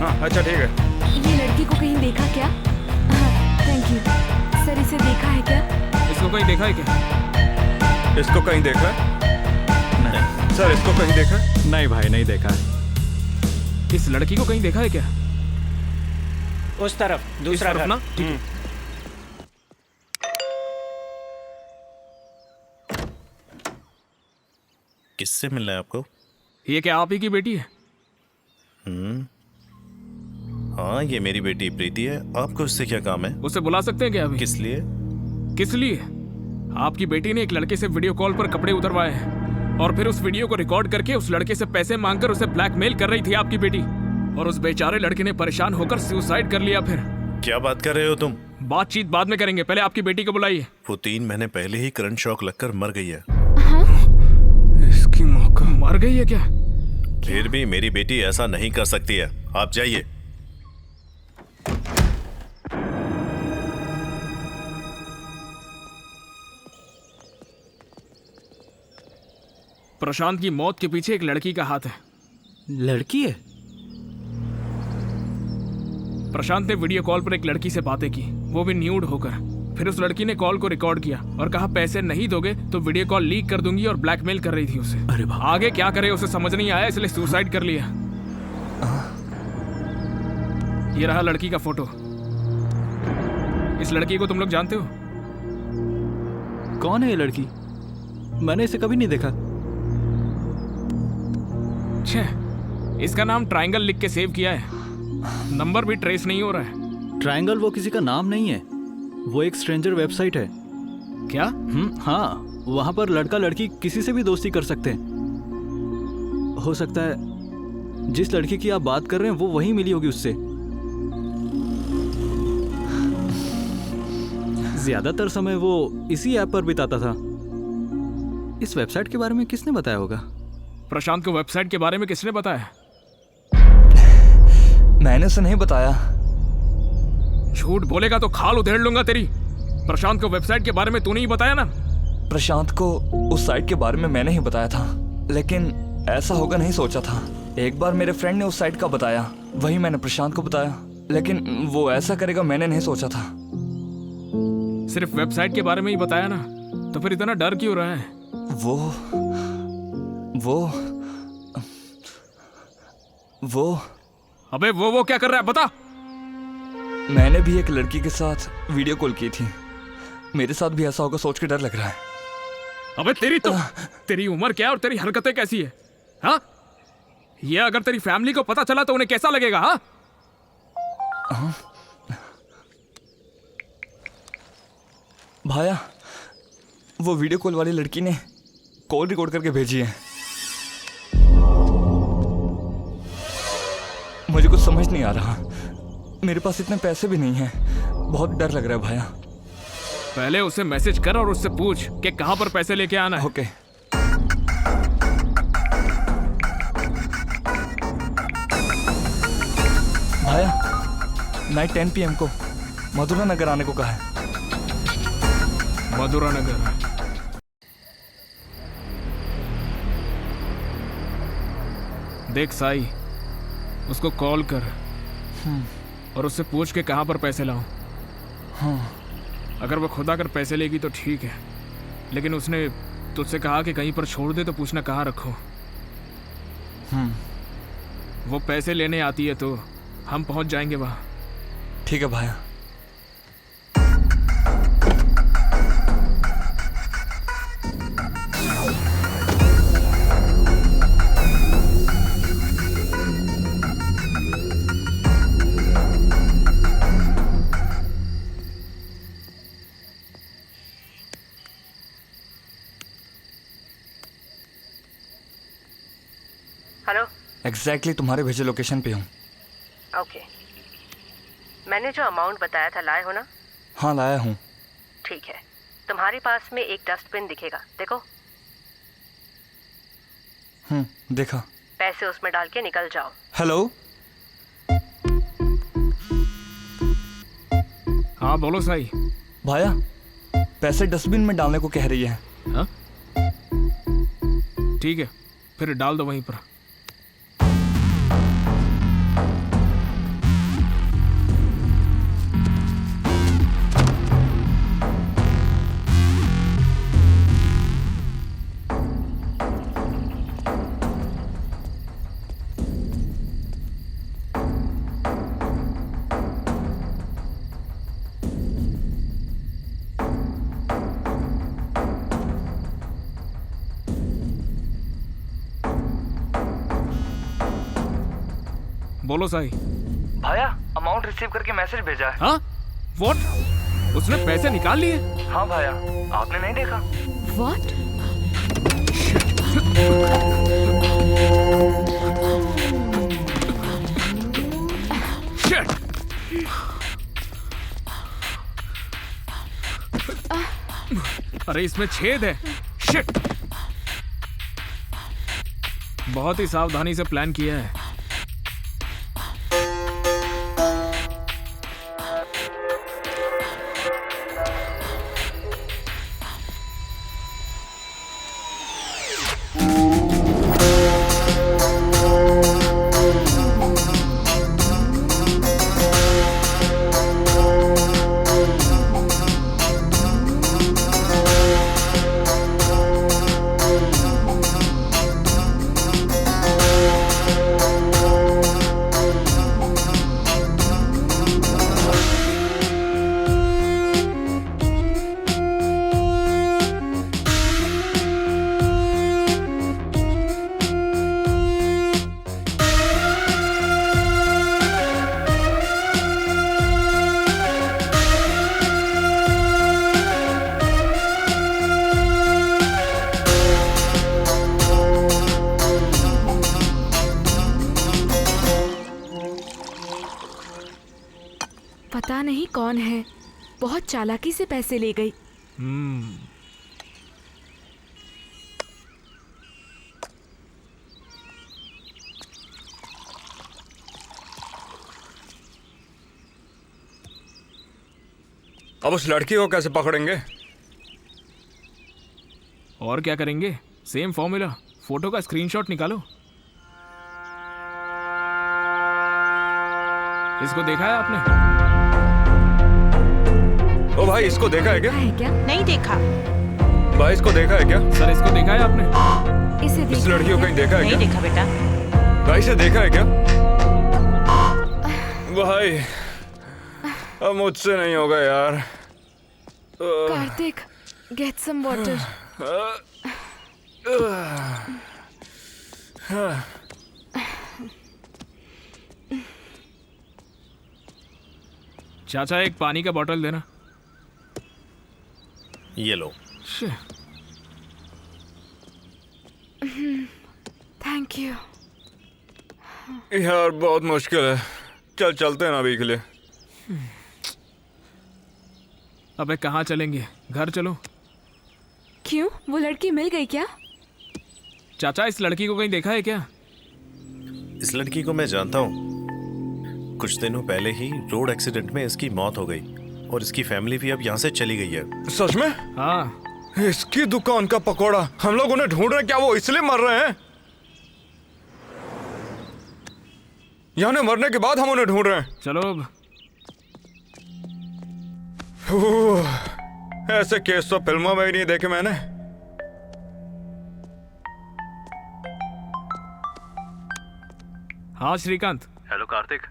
हाँ, अच्छा ठीक है। ये लड़की को कहीं देखा क्या? Thank you sir. इसे देखा है क्या? इसको कहीं देखा है क्या? इसको कहीं देखा है? नहीं सर, इसको कहीं देखा है? नहीं भाई, नहीं देखा है। इस लड़की को कहीं देखा है क्या? उस तरफ, दूसरा घर ना। ठीक है। किससे मिलना है आपको? ये क्या आप ही की बेटी है? हाँ, ये मेरी बेटी प्रीति है। आपको उससे क्या काम है? उसे बुला सकते हैं क्या अभी? किस लिए? किस लिए? आपकी बेटी ने एक लड़के से वीडियो कॉल पर कपड़े उतरवाए हैं और फिर उस वीडियो को रिकॉर्ड करके उस लड़के से पैसे मांगकर उसे ब्लैकमेल कर रही थी आपकी बेटी, और उस बेचारे लड़के ने परेशान होकर सुसाइड कर लिया। फिर क्या बात कर रहे हो तुम? बातचीत बाद में करेंगे, पहले आपकी बेटी को बुलाइए। वो 3 महीने पहले ही करंट शॉक लगकर मर गई है। इसकी मौका मर गई है क्या? फिर भी मेरी बेटी ऐसा नहीं कर सकती है। आप जाइए। प्रशांत की मौत के पीछे एक लड़की का हाथ है। लड़की है? प्रशांत ने वीडियो कॉल पर एक लड़की से बातें की, वो भी न्यूड होकर। फिर उस लड़की ने कॉल को रिकॉर्ड किया और कहा पैसे नहीं दोगे तो वीडियो कॉल लीक कर दूंगी, और ब्लैकमेल कर रही थी उसे। अरे बाप। आगे क्या करे उसे समझ नहीं आया, इसलिए सुसाइड कर लिया। ये रहा लड़की का फोटो। इस लड़की को तुम लोग जानते हो? कौन है ये लड़की? मैंने इसे कभी नहीं देखा। इसका नाम ट्रायंगल लिख के सेव किया है, नंबर भी ट्रेस नहीं हो रहा है। ट्रायंगल वो किसी का नाम नहीं है, वो एक स्ट्रेंजर वेबसाइट है। क्या? हाँ, वहां पर लड़का लड़की किसी से भी दोस्ती कर सकते हैं। हो सकता है जिस लड़की की आप बात कर रहे हैं वो वही मिली होगी उससे। ज्यादातर समय वो इसी ऐप पर बिताता था। इस वेबसाइट के बारे में किसने बताया होगा? प्रशांत को वेबसाइट के बारे में किसने बताया? मैंने उसे नहीं बताया। झूठ बोलेगा तो खाल उधेड़ लूंगा तेरी। प्रशांत को वेबसाइट के बारे में तूने ही बताया ना? प्रशांत को उस साइट के बारे में मैंने ही बताया था, लेकिन ऐसा होगा नहीं सोचा था। एक बार मेरे फ्रेंड ने उस साइट का बताया, वही मैंने प्रशांत को बताया, लेकिन वो ऐसा करेगा मैंने नहीं सोचा था। सिर्फ वेबसाइट के बारे में ही बताया ना, तो फिर इतना डर क्यों रहा है? वो अबे वो क्या कर रहा है बता। मैंने भी एक लड़की के साथ वीडियो कॉल की थी। मेरे साथ भी ऐसा होगा सोच के डर लग रहा है। अबे तेरी उम्र क्या है और तेरी हरकतें कैसी है? हाँ, ये अगर तेरी फैमिली को पता चला तो उन्हें कैसा लगेगा? हाँ? भाया, वो वीडियो कॉल वाली लड़की ने कॉल रिकॉर्ड करके भेजी है। मुझे कुछ समझ नहीं आ रहा। मेरे पास इतने पैसे भी नहीं हैं। बहुत डर लग रहा है भाया। पहले उसे मैसेज कर और उससे पूछ कि कहां पर पैसे लेके आना है। ओके। भाया, नाइट 10 PM को मधुरा नगर आने को कहा है। मधुरा नगर? देख साई, उसको कॉल कर और उससे पूछ के कहां पर पैसे लाऊं। हाँ। अगर वो खुद आकर पैसे लेगी तो ठीक है, लेकिन उसने तुझसे कहा कि कहीं पर छोड़ दे तो पूछना कहाँ रखो। वो पैसे लेने आती है तो हम पहुंच जाएंगे वहाँ। ठीक है भाया। हेलो। एग्जैक्टली तुम्हारे भेजे लोकेशन पे हूँ। ओके। मैंने जो अमाउंट बताया था लाए हो ना? हाँ लाया हूँ। ठीक है, तुम्हारे पास में एक डस्टबिन दिखेगा, देखो। देखा। पैसे उसमें डाल के निकल जाओ। हेलो। हाँ बोलो साई। भाया पैसे डस्टबिन में डालने को कह रही है। हाँ? ठीक है, फिर डाल दो वहीं पर। बोलो साई। भाया अमाउंट रिसीव करके मैसेज भेजा है। हाँ? व्हाट? उसने पैसे निकाल लिए? हाँ भाया, आपने नहीं देखा? व्हाट? शिट! अरे इसमें छेद है। शिट! बहुत ही सावधानी से प्लान किया है। पता नहीं कौन है, बहुत चालाकी से पैसे ले गई। अब उस लड़की को कैसे पकड़ेंगे? और क्या करेंगे? सेम फॉर्मूला, फोटो का स्क्रीनशॉट निकालो। इसको देखा है आपने? ओ भाई, इसको देखा है क्या? नहीं देखा। भाई इसको देखा है क्या? सर इसको देखा है आपने? इसे इस लड़की को कहीं देखा है क्या? नहीं देखा बेटा। भाई इसे देखा है क्या? भाई अब मुझसे नहीं होगा यार। Kartik, get some water. चाचा एक पानी का बोतल देना। ये लो। Thank you. यार बहुत मुश्किल है। चल चलते हैं ना अभी के लिए। अबे कहाँ चलेंगे? घर चलो। क्यों, वो लड़की मिल गई क्या? चाचा इस लड़की को कहीं देखा है क्या? इस लड़की को मैं जानता हूँ। कुछ दिनों पहले ही रोड एक्सीडेंट में इसकी मौत हो गई और इसकी फैमिली भी अब यहाँ से चली गई है। सच में? हाँ। इसकी दुकान का पकौड़ा हम लोग उन्हें ढूंढ रहे हैं। क्या वो इसलिए मर रहे हैं? यानी मरने के बाद हम उन्हें ढूंढ रहे हैं। चलो अब। ऐसे केस तो फिल्मों में ही नहीं देखे मैंने। हाँ श्रीकांत। हेलो कार्तिक,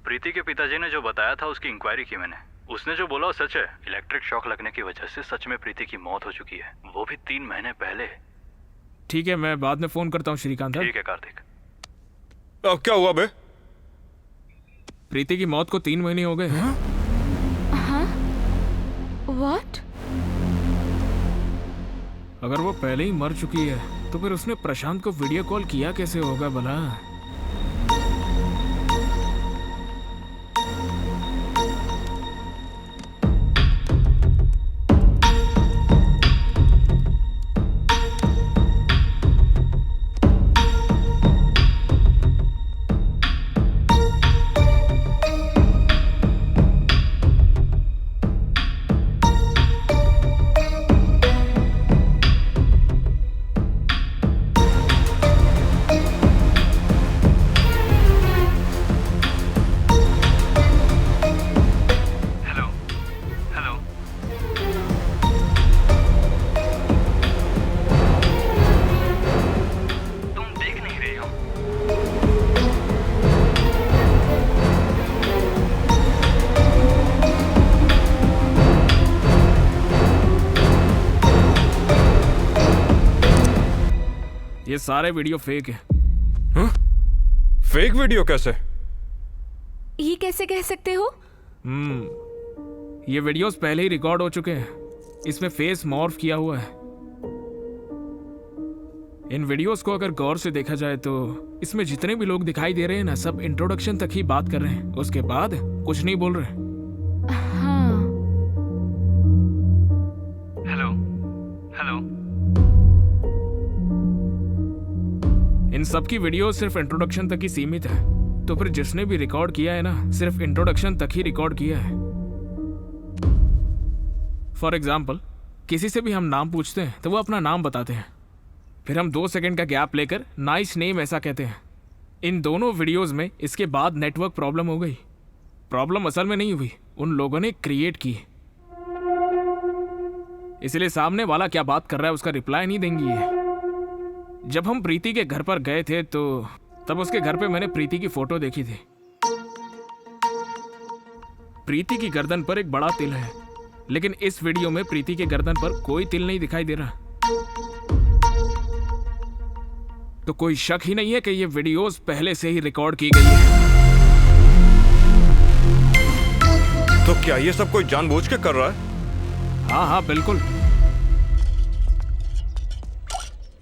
प्रीति के पिताजी ने जो बताया था उसकी इंक्वायरी की मैंने। उसने जो बोला वो सच है। इलेक्ट्रिक शॉक लगने की वजह से सच में प्रीति की मौत हो चुकी है, वो भी 3 महीने पहले। ठीक है, मैं बाद में फोन करता हूँ श्रीकांत। ठीक है कार्तिक। अब क्या हुआ बे? प्रीति की मौत को 3 महीने हो गए। हाँ? What? अगर वो पहले ही मर चुकी है तो फिर उसने प्रशांत को वीडियो कॉल किया कैसे होगा भला? ये सारे वीडियो फेक है। हाँ? फेक वीडियो कैसे? ये कैसे कह सकते हो? ये वीडियोस पहले ही रिकॉर्ड हो चुके हैं। इसमें फेस मॉर्फ किया हुआ है। इन वीडियोस को अगर गौर से देखा जाए तो इसमें जितने भी लोग दिखाई दे रहे हैं ना, सब इंट्रोडक्शन तक ही बात कर रहे हैं, उसके बाद कुछ नहीं बोल रहे। हाँ। Hello hello. इन सब की वीडियो सिर्फ इंट्रोडक्शन तक ही सीमित है, तो फिर जिसने भी रिकॉर्ड किया है ना, सिर्फ इंट्रोडक्शन तक ही रिकॉर्ड किया है। फॉर एग्जाम्पल, किसी से भी हम नाम पूछते हैं तो वो अपना नाम बताते हैं, फिर हम 2 सेकंड का गैप लेकर नाइस नेम ऐसा कहते हैं। इन दोनों वीडियोस में इसके बाद नेटवर्क प्रॉब्लम हो गई। प्रॉब्लम असल में नहीं हुई, उन लोगों ने क्रिएट की। इसलिए सामने वाला क्या बात कर रहा है उसका रिप्लाई नहीं देंगी ये। जब हम प्रीति के घर पर गए थे तो तब उसके घर पे मैंने प्रीति की फोटो देखी थी। प्रीति की गर्दन पर एक बड़ा तिल है, लेकिन इस वीडियो में प्रीति के गर्दन पर कोई तिल नहीं दिखाई दे रहा। तो कोई शक ही नहीं है कि ये वीडियोस पहले से ही रिकॉर्ड की गई है। तो क्या ये सब कोई जानबूझ के कर रहा है? हाँ हाँ बिल्कुल।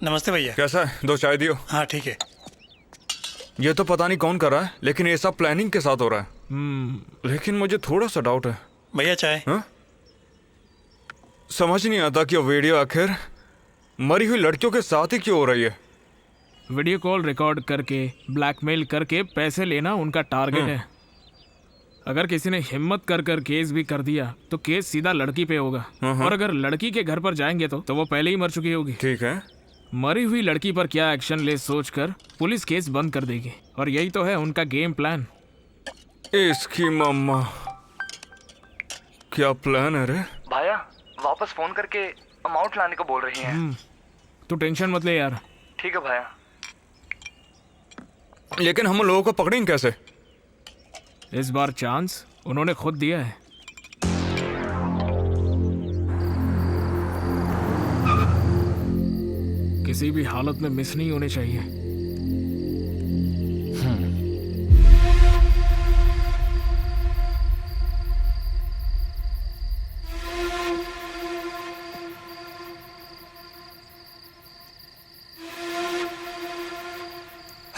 नमस्ते भैया। कैसा है? 2 चाय दियो। हाँ ठीक है। ये तो पता नहीं कौन कर रहा है, लेकिन ये सब प्लानिंग के साथ हो रहा है। लेकिन मुझे थोड़ा सा डाउट है। भैया चाय। हाँ? समझ नहीं आता कि वो वीडियो आखिर मरी हुई लड़कियों के साथ ही क्यों हो रही है। वीडियो कॉल रिकॉर्ड करके ब्लैकमेल करके पैसे लेना उनका टारगेट है। अगर किसी ने हिम्मत कर कर केस भी कर दिया तो केस सीधा लड़की पे होगा, और अगर लड़की के घर पर जाएंगे तो वो पहले ही मर चुकी होगी। ठीक है। मरी हुई लड़की पर क्या एक्शन ले सोचकर पुलिस केस बंद कर देगी, और यही तो है उनका गेम प्लान। इसकी मम्मा, क्या प्लान है रे? भाया वापस फोन करके अमाउंट लाने को बोल रही हैं। तू टेंशन मत ले यार। ठीक है भाया। लेकिन हम लोगों को पकड़ेंगे कैसे? इस बार चांस उन्होंने खुद दिया है। किसी भी हालत में मिस नहीं होने चाहिए।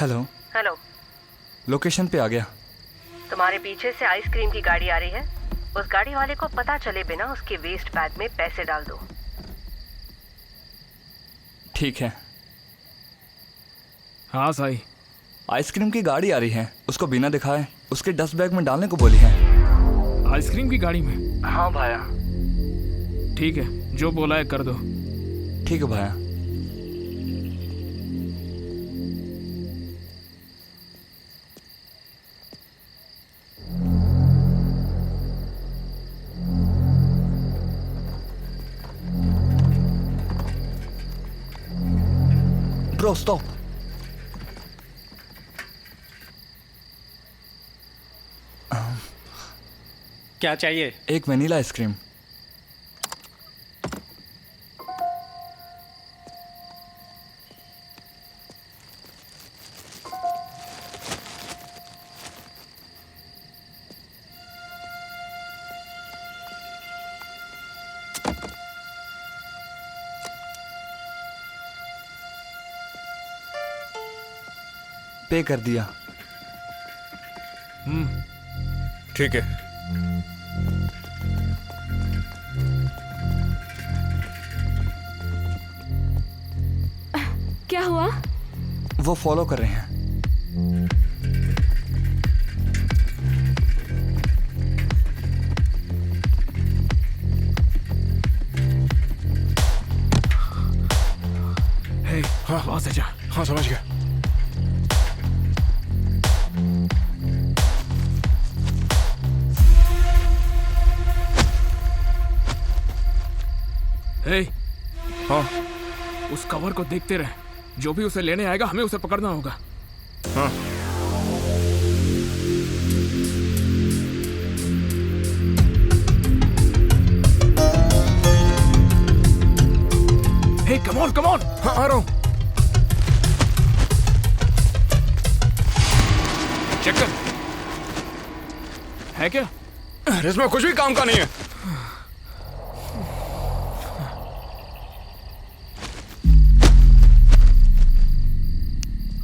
हेलो हेलो, लोकेशन पे आ गया। तुम्हारे पीछे से आइसक्रीम की गाड़ी आ रही है। उस गाड़ी वाले को पता चले बिना उसके वेस्ट बैग में पैसे डाल दो। ठीक है। हाँ साई। आइसक्रीम की गाड़ी आ रही है, उसको बिना दिखाए उसके डस्ट बैग में डालने को बोली है। आइसक्रीम की गाड़ी में? हाँ भाया। ठीक है, जो बोला है कर दो। ठीक है भाया। Bro stop. क्या चाहिए? एक वनीला आइसक्रीम। पे कर दिया। ठीक है। क्या हुआ? वो फॉलो कर रहे हैं। हाँ वहां से जा। हाँ समझ गया। हे, हाँ उस कवर को देखते रहे। जो भी उसे लेने आएगा हमें उसे पकड़ना होगा। हाँ। हे कम ऑन कम ऑन। हाँ आ रहा हूँ। चेक कर। है क्या? इसमें कुछ भी काम का नहीं है।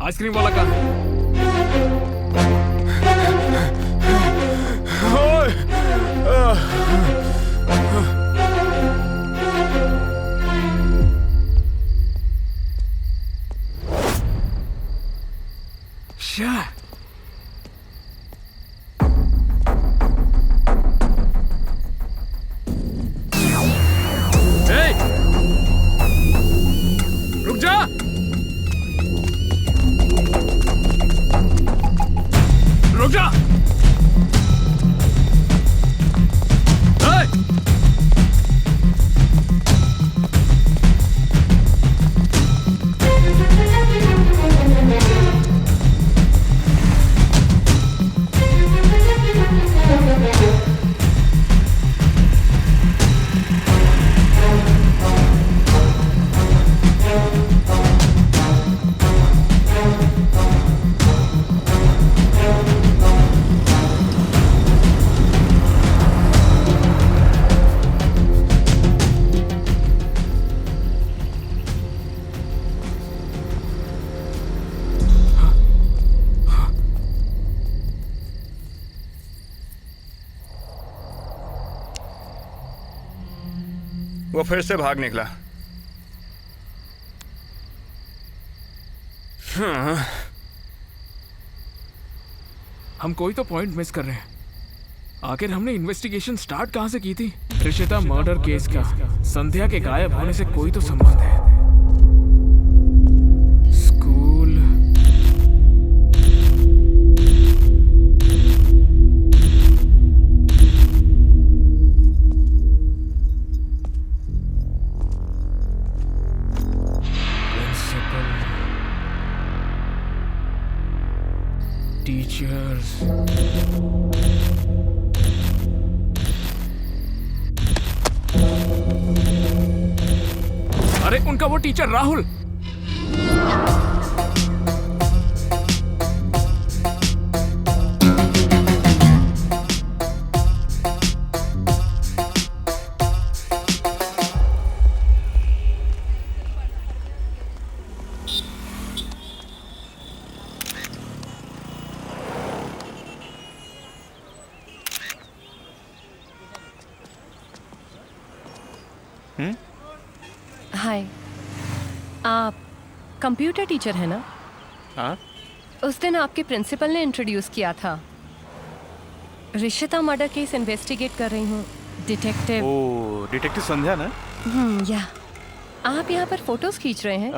आइसक्रीम वाला कहाँ है? रुक जा। रुक जा। वो फिर से भाग निकला। हम कोई तो पॉइंट मिस कर रहे हैं। आखिर हमने इन्वेस्टिगेशन स्टार्ट कहां से की थी? ऋषिता मर्डर केस का संध्या के गायब होने से कोई तो संबंध है। स्कूल, टीचर्स, अरे उनका वो टीचर राहुल। हाय, आप कंप्यूटर टीचर है ना? हाँ। उस दिन आपके प्रिंसिपल ने इंट्रोड्यूस किया था। ऋषिता मर्डर केस इन्वेस्टिगेट कर रही हूँ, डिटेक्टिव। ओ, डिटेक्टिव संध्या ना? या आप यहाँ पर फोटोज खींच रहे हैं?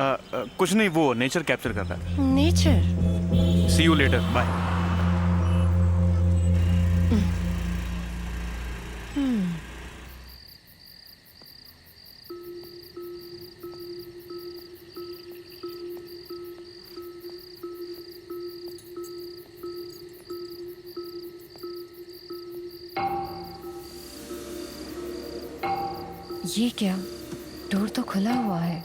कुछ नहीं, वो नेचर कैप्चर कर रहा है। Nature? See you later, bye. ये क्या, डोर तो खुला हुआ है।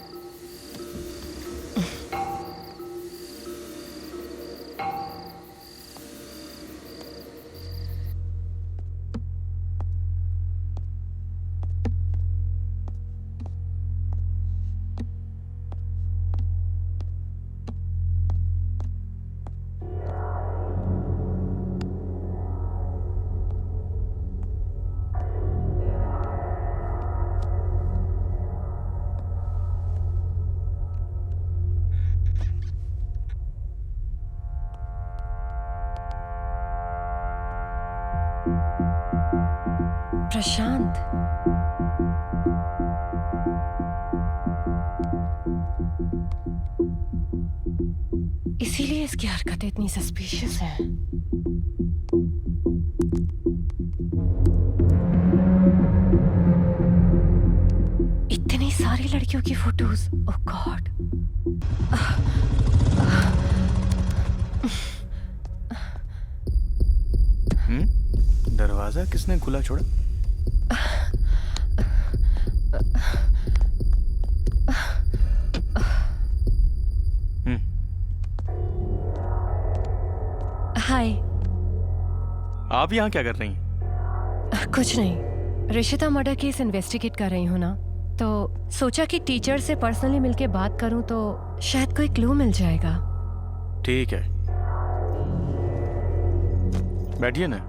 प्रशांत, इसीलिए इसकी हरकतें इतनी सस्पिशियस हैं। इतनी सारी लड़कियों की फोटोज, ओह गॉड। दरवाजा किसने खुला छोड़ा? हाय। आप यहाँ क्या कर रही हैं? कुछ नहीं, ऋषिता मर्डर केस इन्वेस्टिगेट कर रही हूँ ना, तो सोचा कि टीचर से पर्सनली मिलके बात करूँ तो शायद कोई क्लू मिल जाएगा। ठीक है, बैठिए ना।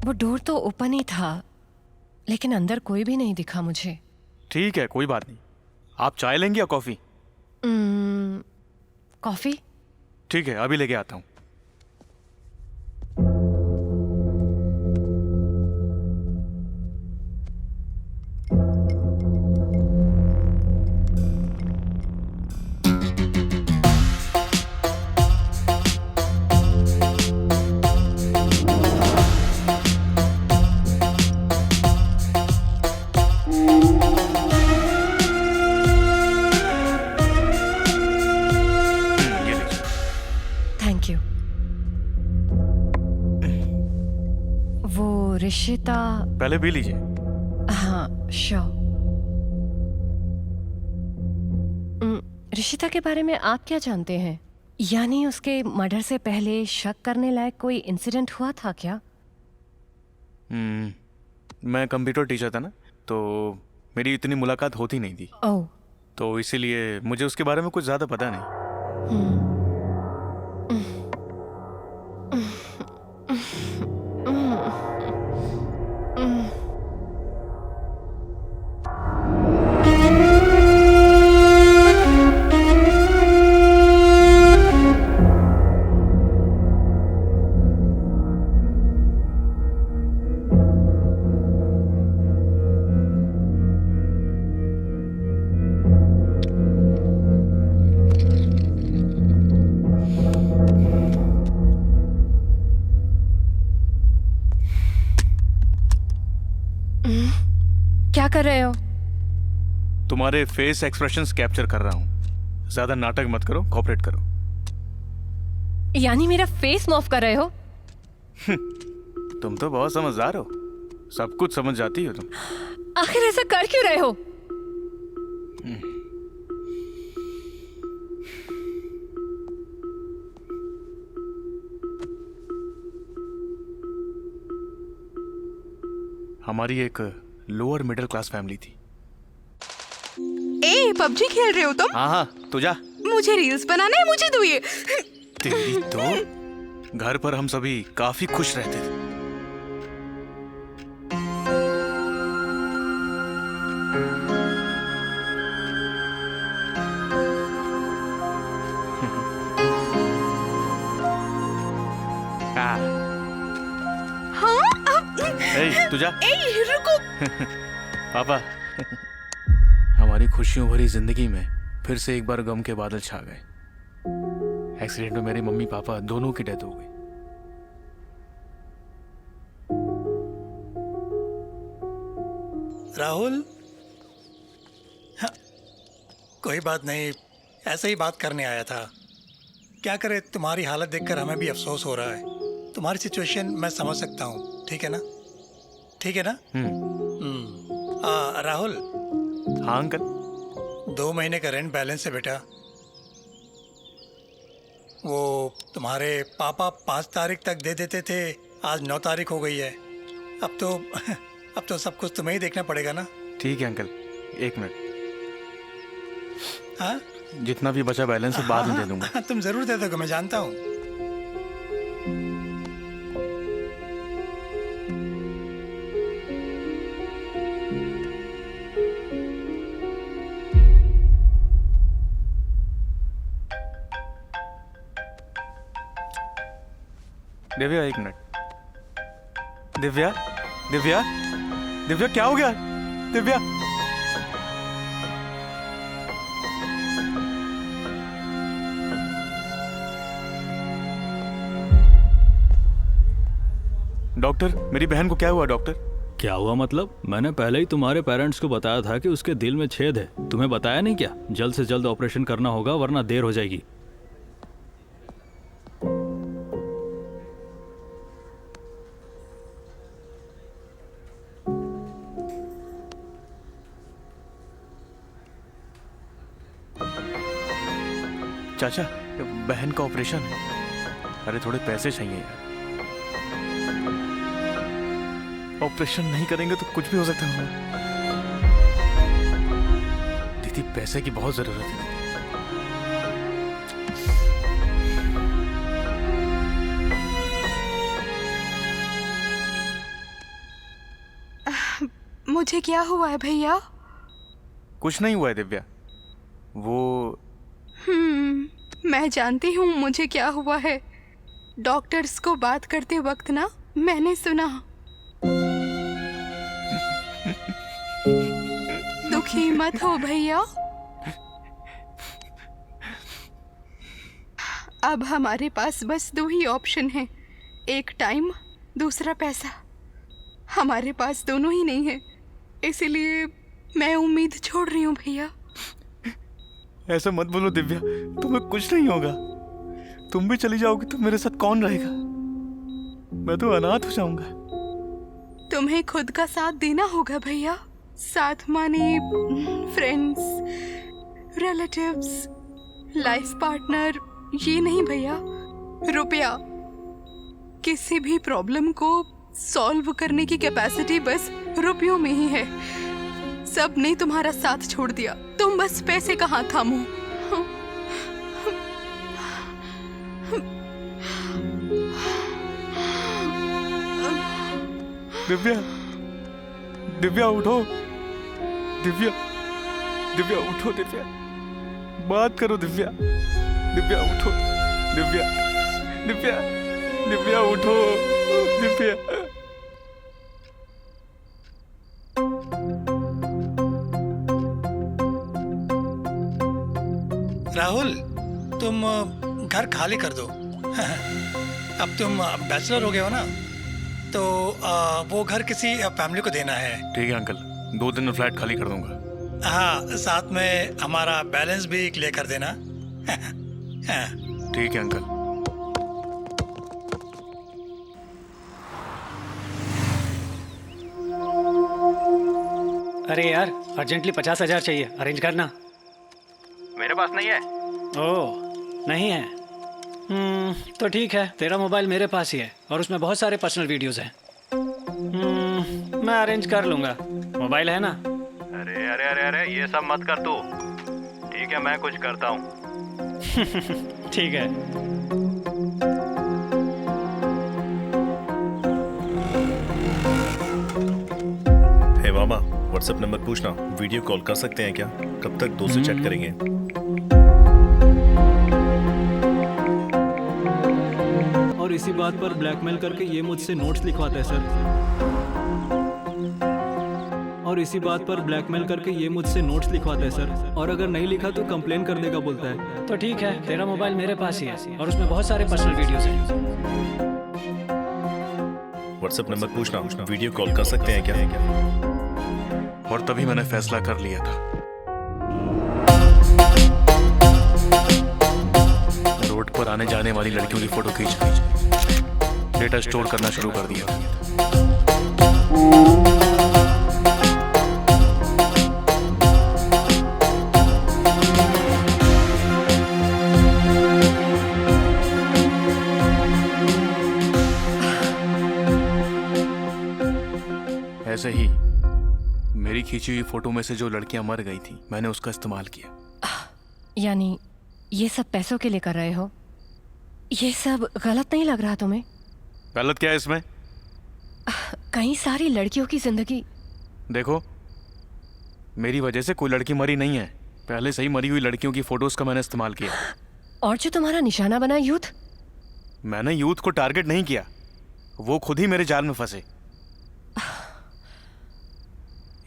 वो डोर तो ओपन ही था, लेकिन अंदर कोई भी नहीं दिखा मुझे। ठीक है, कोई बात नहीं। आप चाय लेंगे या कॉफी? कॉफी? ठीक है, अभी लेके आता हूँ। ऋषिता, पहले भी लीजिए। हाँ श्योर। ऋषिता के बारे में आप क्या जानते हैं? यानी उसके मर्डर से पहले शक करने लायक कोई इंसिडेंट हुआ था क्या? मैं कंप्यूटर टीचर था ना, तो मेरी इतनी मुलाकात होती नहीं थी। ओह। तो इसीलिए मुझे उसके बारे में कुछ ज्यादा पता नहीं। क्या कर रहे हो? तुम्हारे फेस एक्सप्रेशंस कैप्चर कर रहा हूँ। ज्यादा नाटक मत करो, कोऑपरेट करो। यानी मेरा फेस मॉफ कर रहे हो? तुम तो बहुत समझदार हो, सब कुछ समझ जाती हो तुम। आखिर ऐसा कर क्यों रहे हो? हमारी एक लोअर मिडिल क्लास फैमिली थी। ए, पबजी खेल रहे हो तुम? हाँ, तू जा। मुझे रील्स बनाना है, मुझे दो ये। तेरी तो घर पर हम सभी काफी खुश रहते थे। तू जा। रुको। पापा, हमारी खुशियों भरी जिंदगी में फिर से एक बार गम के बादल छा गए। एक्सीडेंट में मेरे मम्मी पापा दोनों की डेथ हो गई। राहुल, हाँ, कोई बात नहीं, ऐसे ही बात करने आया था। क्या करे, तुम्हारी हालत देखकर हमें भी अफसोस हो रहा है। तुम्हारी सिचुएशन मैं समझ सकता हूँ, ठीक है ना? ठीक है ना? राहुल। हाँ अंकल। 2 महीने का रेंट बैलेंस है बेटा। वो तुम्हारे पापा 5 तारीख तक दे देते थे, आज 9 तारीख हो गई है। अब तो सब कुछ तुम्हें ही देखना पड़ेगा ना। ठीक है अंकल, 1 मिनट। हाँ, जितना भी बचा बैलेंस है बाद में दे दूंगा। तुम जरूर दे दोगे, मैं जानता हूँ। दिव्या 1 मिनट। दिव्या दिव्या दिव्या क्या हो गया? दिव्या डॉक्टर, मेरी बहन को क्या हुआ डॉक्टर? क्या हुआ मतलब? मैंने पहले ही तुम्हारे पेरेंट्स को बताया था कि उसके दिल में छेद है। तुम्हें बताया नहीं क्या? जल्द से जल्द ऑपरेशन करना होगा वरना देर हो जाएगी। चाचा, बहन का ऑपरेशन है। अरे थोड़े पैसे चाहिए यार। ऑपरेशन नहीं करेंगे तो कुछ भी हो सकता है। दीदी पैसे की बहुत जरूरत है। मुझे क्या हुआ है भैया? कुछ नहीं हुआ है दिव्या। वो मैं जानती हूँ मुझे क्या हुआ है। डॉक्टर्स को बात करते वक्त ना मैंने सुना। दुखी मत हो भैया। अब हमारे पास बस 2 ही ऑप्शन हैं, एक टाइम, दूसरा पैसा। हमारे पास दोनों ही नहीं है, इसीलिए मैं उम्मीद छोड़ रही हूँ भैया। ऐसा मत बोलो दिव्या, तुम्हें कुछ नहीं होगा। तुम भी चली जाओगी तो मेरे साथ कौन रहेगा? मैं तो अनाथ हो जाऊंगा। तुम्हें खुद का साथ देना होगा भैया। साथ माने फ्रेंड्स, रिलेटिव्स, लाइफ पार्टनर, ये नहीं भैया, रुपया। किसी भी प्रॉब्लम को सॉल्व करने की कैपेसिटी बस रुपयों में ही है। सब ने तुम्हारा साथ छोड़ दिया, तुम बस पैसे का हाथ थामो। दिव्या, दिव्या उठो। दिव्या, दिव्या उठो। दिव्या, बात करो। दिव्या, दिव्या उठो। दिव्या, दिव्या, दिव्या उठो। दिव्या। राहुल, तुम घर खाली कर दो। अब तुम बैचलर हो गए हो ना, तो वो घर किसी फैमिली को देना है। ठीक है अंकल, 2 दिन में फ्लैट खाली कर दूंगा। हाँ, साथ में हमारा बैलेंस भी क्लियर कर देना। ठीक है अंकल। अरे यार, अर्जेंटली 50,000 चाहिए, अरेंज करना। मेरे पास नहीं है। ओह, नहीं है। तो ठीक है, तेरा मोबाइल मेरे पास ही है और उसमें बहुत सारे पर्सनल वीडियोस हैं। मैं अरेंज कर लूँगा। मोबाइल है ना? अरे अरे अरे अरे, ये सब मत कर तू। ठीक है, मैं कुछ करता हूँ। ठीक है। हे मामा, व्हाट्सएप नंबर पूछना, वीडियो कॉल कर सकते हैं क्या? कब तक 2 से चैट करेंगे? और इसी बात पर ब्लैकमेल करके ये मुझसे नोट्स लिखवाता है सर। और इसी बात पर ब्लैकमेल करके ये मुझसे नोट्स लिखवाता है सर। और अगर नहीं लिखा तो कंप्लेन कर देगा बोलता है। तो ठीक है, तेरा मोबाइल मेरे पास ही है और उसमें बहुत सारे पर्सनल वीडियोस हैं। व्हाट्सएप नंबर पूछना, वीडियो कॉल कर सकते हैं क्या? और तभी मैंने फैसला कर लिया था। रोड पर आने जाने वाली लड़कियों की फोटो खींच डेटा स्टोर करना शुरू कर दिया। ऐसे ही मेरी खींची हुई फोटो में से जो लड़कियां मर गई थी मैंने उसका इस्तेमाल किया। यानी ये सब पैसों के लिए कर रहे हो? ये सब गलत नहीं लग रहा तुम्हें? गलत क्या है इसमें? कई सारी लड़कियों की जिंदगी। देखो, मेरी वजह से कोई लड़की मरी नहीं है। पहले से ही मरी हुई लड़कियों की फोटोज का मैंने इस्तेमाल किया। और जो तुम्हारा निशाना बना यूथ? मैंने यूथ को टारगेट नहीं किया, वो खुद ही मेरे जाल में फंसे।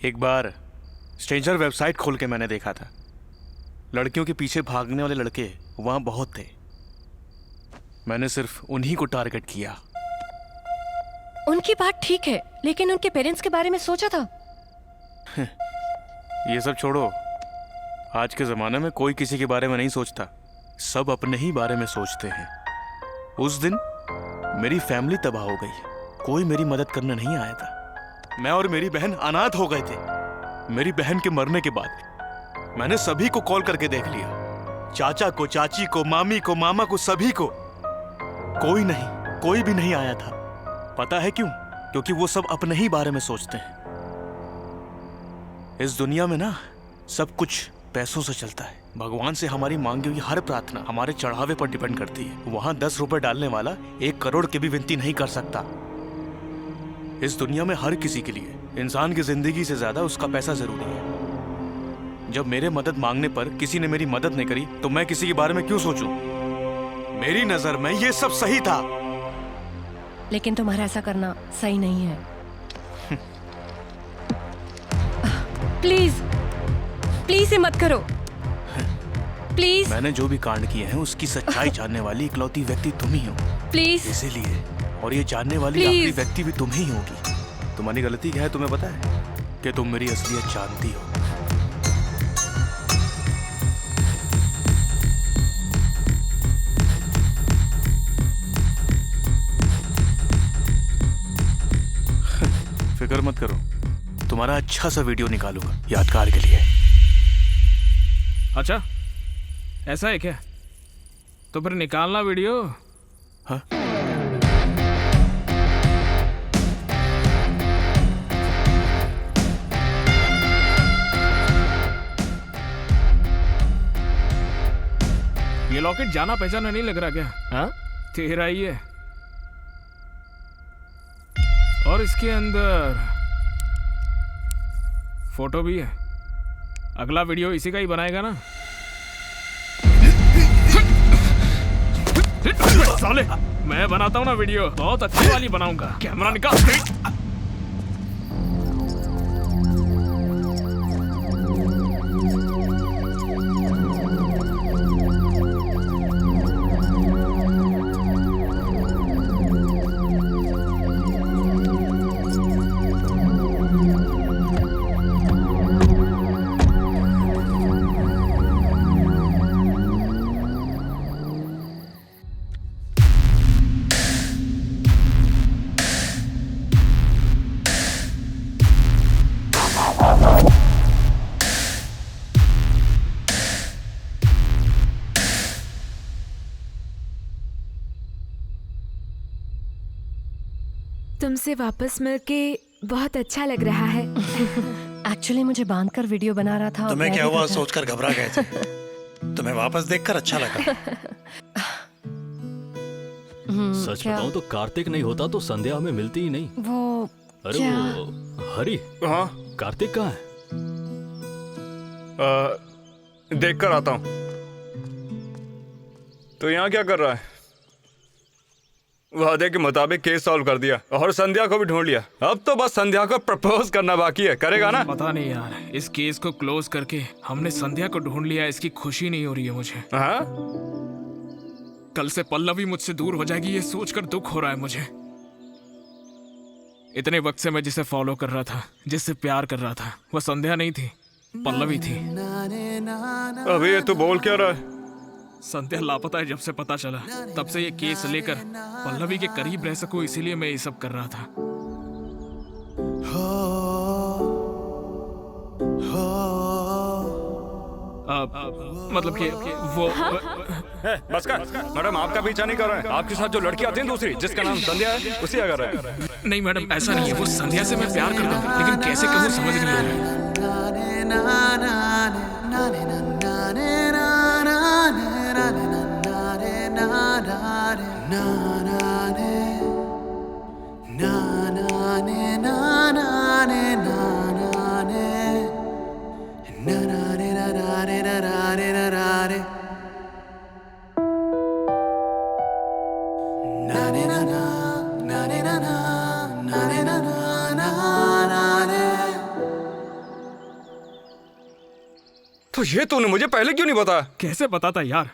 एक बार स्ट्रेंजर वेबसाइट खोल के मैंने देखा था, लड़कियों के पीछे भागने वाले लड़के वहां बहुत थे। मैंने सिर्फ उन्हीं को टारगेट किया। उनकी बात ठीक है, लेकिन उनके पेरेंट्स के बारे में सोचा था? ये सब छोड़ो, आज के जमाने में कोई किसी के बारे में नहीं सोचता, सब अपने ही बारे में सोचते हैं। उस दिन मेरी फैमिली तबाह हो गई, कोई मेरी मदद करने नहीं आया था। मैं और मेरी बहन अनाथ हो गए थे। मेरी बहन के मरने के बाद मैंने सभी को कॉल करके देख लिया, चाचा को, चाची को, मामी को, मामा को, सभी को। कोई भी नहीं आया था। पता है क्यों? क्योंकि वो सब अपने ही बारे में सोचते हैं। इस दुनिया में ना सब कुछ पैसों से चलता है। भगवान से हमारी मांगी हुई हर प्रार्थना हमारे चढ़ावे पर डिपेंड करती है। वहां 10 रुपए डालने वाला 1 करोड़ की भी विनती नहीं कर सकता। इस दुनिया में हर किसी के लिए इंसान की जिंदगी से ज्यादा उसका पैसा जरूरी है। जब मेरे मदद मांगने पर किसी ने मेरी मदद नहीं करी तो मैं किसी के बारे में क्यों सोचूं? मेरी नजर में ये सब सही था। लेकिन तुम्हारा ऐसा करना सही नहीं है। प्लीज प्लीज ये मत करो, प्लीज। मैंने जो भी कांड किए हैं उसकी सच्चाई जानने वाली इकलौती व्यक्ति तुम ही हो। प्लीज। इसीलिए, और ये जानने वाली आखिरी व्यक्ति भी तुम ही होगी। तुम्हारी गलती क्या है तुम्हें पता है? कि तुम मेरी असलियत जानती हो। फिक्र मत करो, तुम्हारा अच्छा सा वीडियो निकालूंगा यादगार के लिए। अच्छा, ऐसा है क्या? तो फिर निकालना वीडियो। हाँ? ये लॉकेट जाना पहचाना नहीं लग रहा क्या? हाँ, तेरा ही है। और इसके अंदर फोटो भी है। अगला वीडियो इसी का ही बनाएगा ना? साले, मैं बनाता हूँ ना वीडियो, बहुत अच्छी वाली बनाऊंगा। कैमरा निकाल। तुमसे वापस मिलके बहुत अच्छा लग रहा है। एक्चुअली मुझे बांधकर वीडियो बना रहा था। तुम्हें क्या हुआ सोचकर घबरा गए थे? तुम्हें वापस देखकर अच्छा लगा। सच बताऊं तो कार्तिक नहीं होता तो संध्या हमें मिलती ही नहीं। वो अरे क्या? वो हरी। हाँ, कार्तिक कहाँ है? देख कर आता हूँ। तो यहाँ क्या कर रहा है? वादे के मुताबिक केस सॉल्व कर दिया और संध्या को भी ढूंढ लिया। अब तो बस संध्या को प्रपोज करना बाकी है। करेगा ना? पता नहीं यार, इस केस को क्लोज करके हमने संध्या को ढूंढ लिया, इसकी खुशी नहीं हो रही है मुझे। हाँ? कल से पल्लवी मुझसे दूर हो जाएगी, ये सोचकर दुख हो रहा है मुझे। इतने वक्त से मैं जिसे फॉलो कर रहा था, जिससे प्यार कर रहा था, वो संध्या नहीं थी, पल्लवी थी। अभी ये तू बोल क्या रहा है? संध्या लापता है जब से पता चला, तब से ये केस लेकर पल्लवी के करीब रह सकूं, इसीलिए मैं ये सब कर रहा था। मतलब कि वो बस कर मैडम, आपका पीछा नहीं कर रहे हैं। आपके साथ जो लड़की आती है दूसरी, जिसका नाम संध्या है, उसी का कर रहे हैं। नहीं मैडम, ऐसा नहीं है। वो संध्या से मैं प्यार करता हूँ, लेकिन कैसे कहूँ समझ नहीं आ रहा। तो ये तूने मुझे पहले क्यों नहीं बताया? कैसे पता था यार?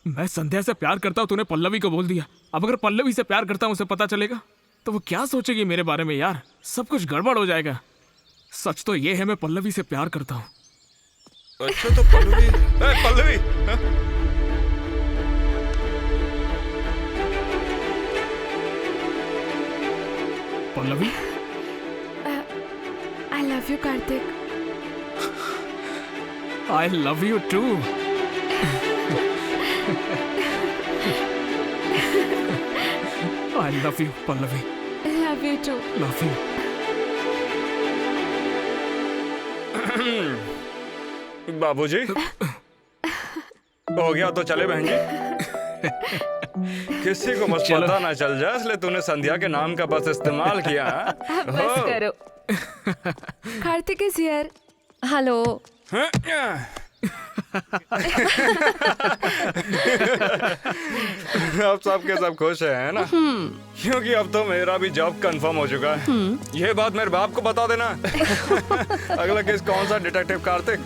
मैं संध्या से प्यार करता हूँ, तूने पल्लवी को बोल दिया। अब अगर पल्लवी से प्यार करता हूँ उसे पता चलेगा तो वो क्या सोचेगी मेरे बारे में यार? सब कुछ गड़बड़ हो जाएगा। सच तो ये है मैं पल्लवी से प्यार करता हूँ। अच्छा तो Pallavi, Pallavi Pallavi, I love you Kartik. I love you too. I love you, Pallavi. Love you too. Love you. बाबूजी, हो गया तो चले बहन जी। किसी को मत पता ना चल जाए, इसलिए तूने संध्या के नाम का बस इस्तेमाल किया। बस करो। Kartik is here. हेलो। अब सब के सब खुश है ना? क्योंकि अब तो मेरा भी जॉब कंफर्म हो चुका है। ये बात मेरे बाप को बता देना। अगला केस कौन सा? डिटेक्टिव कार्तिक।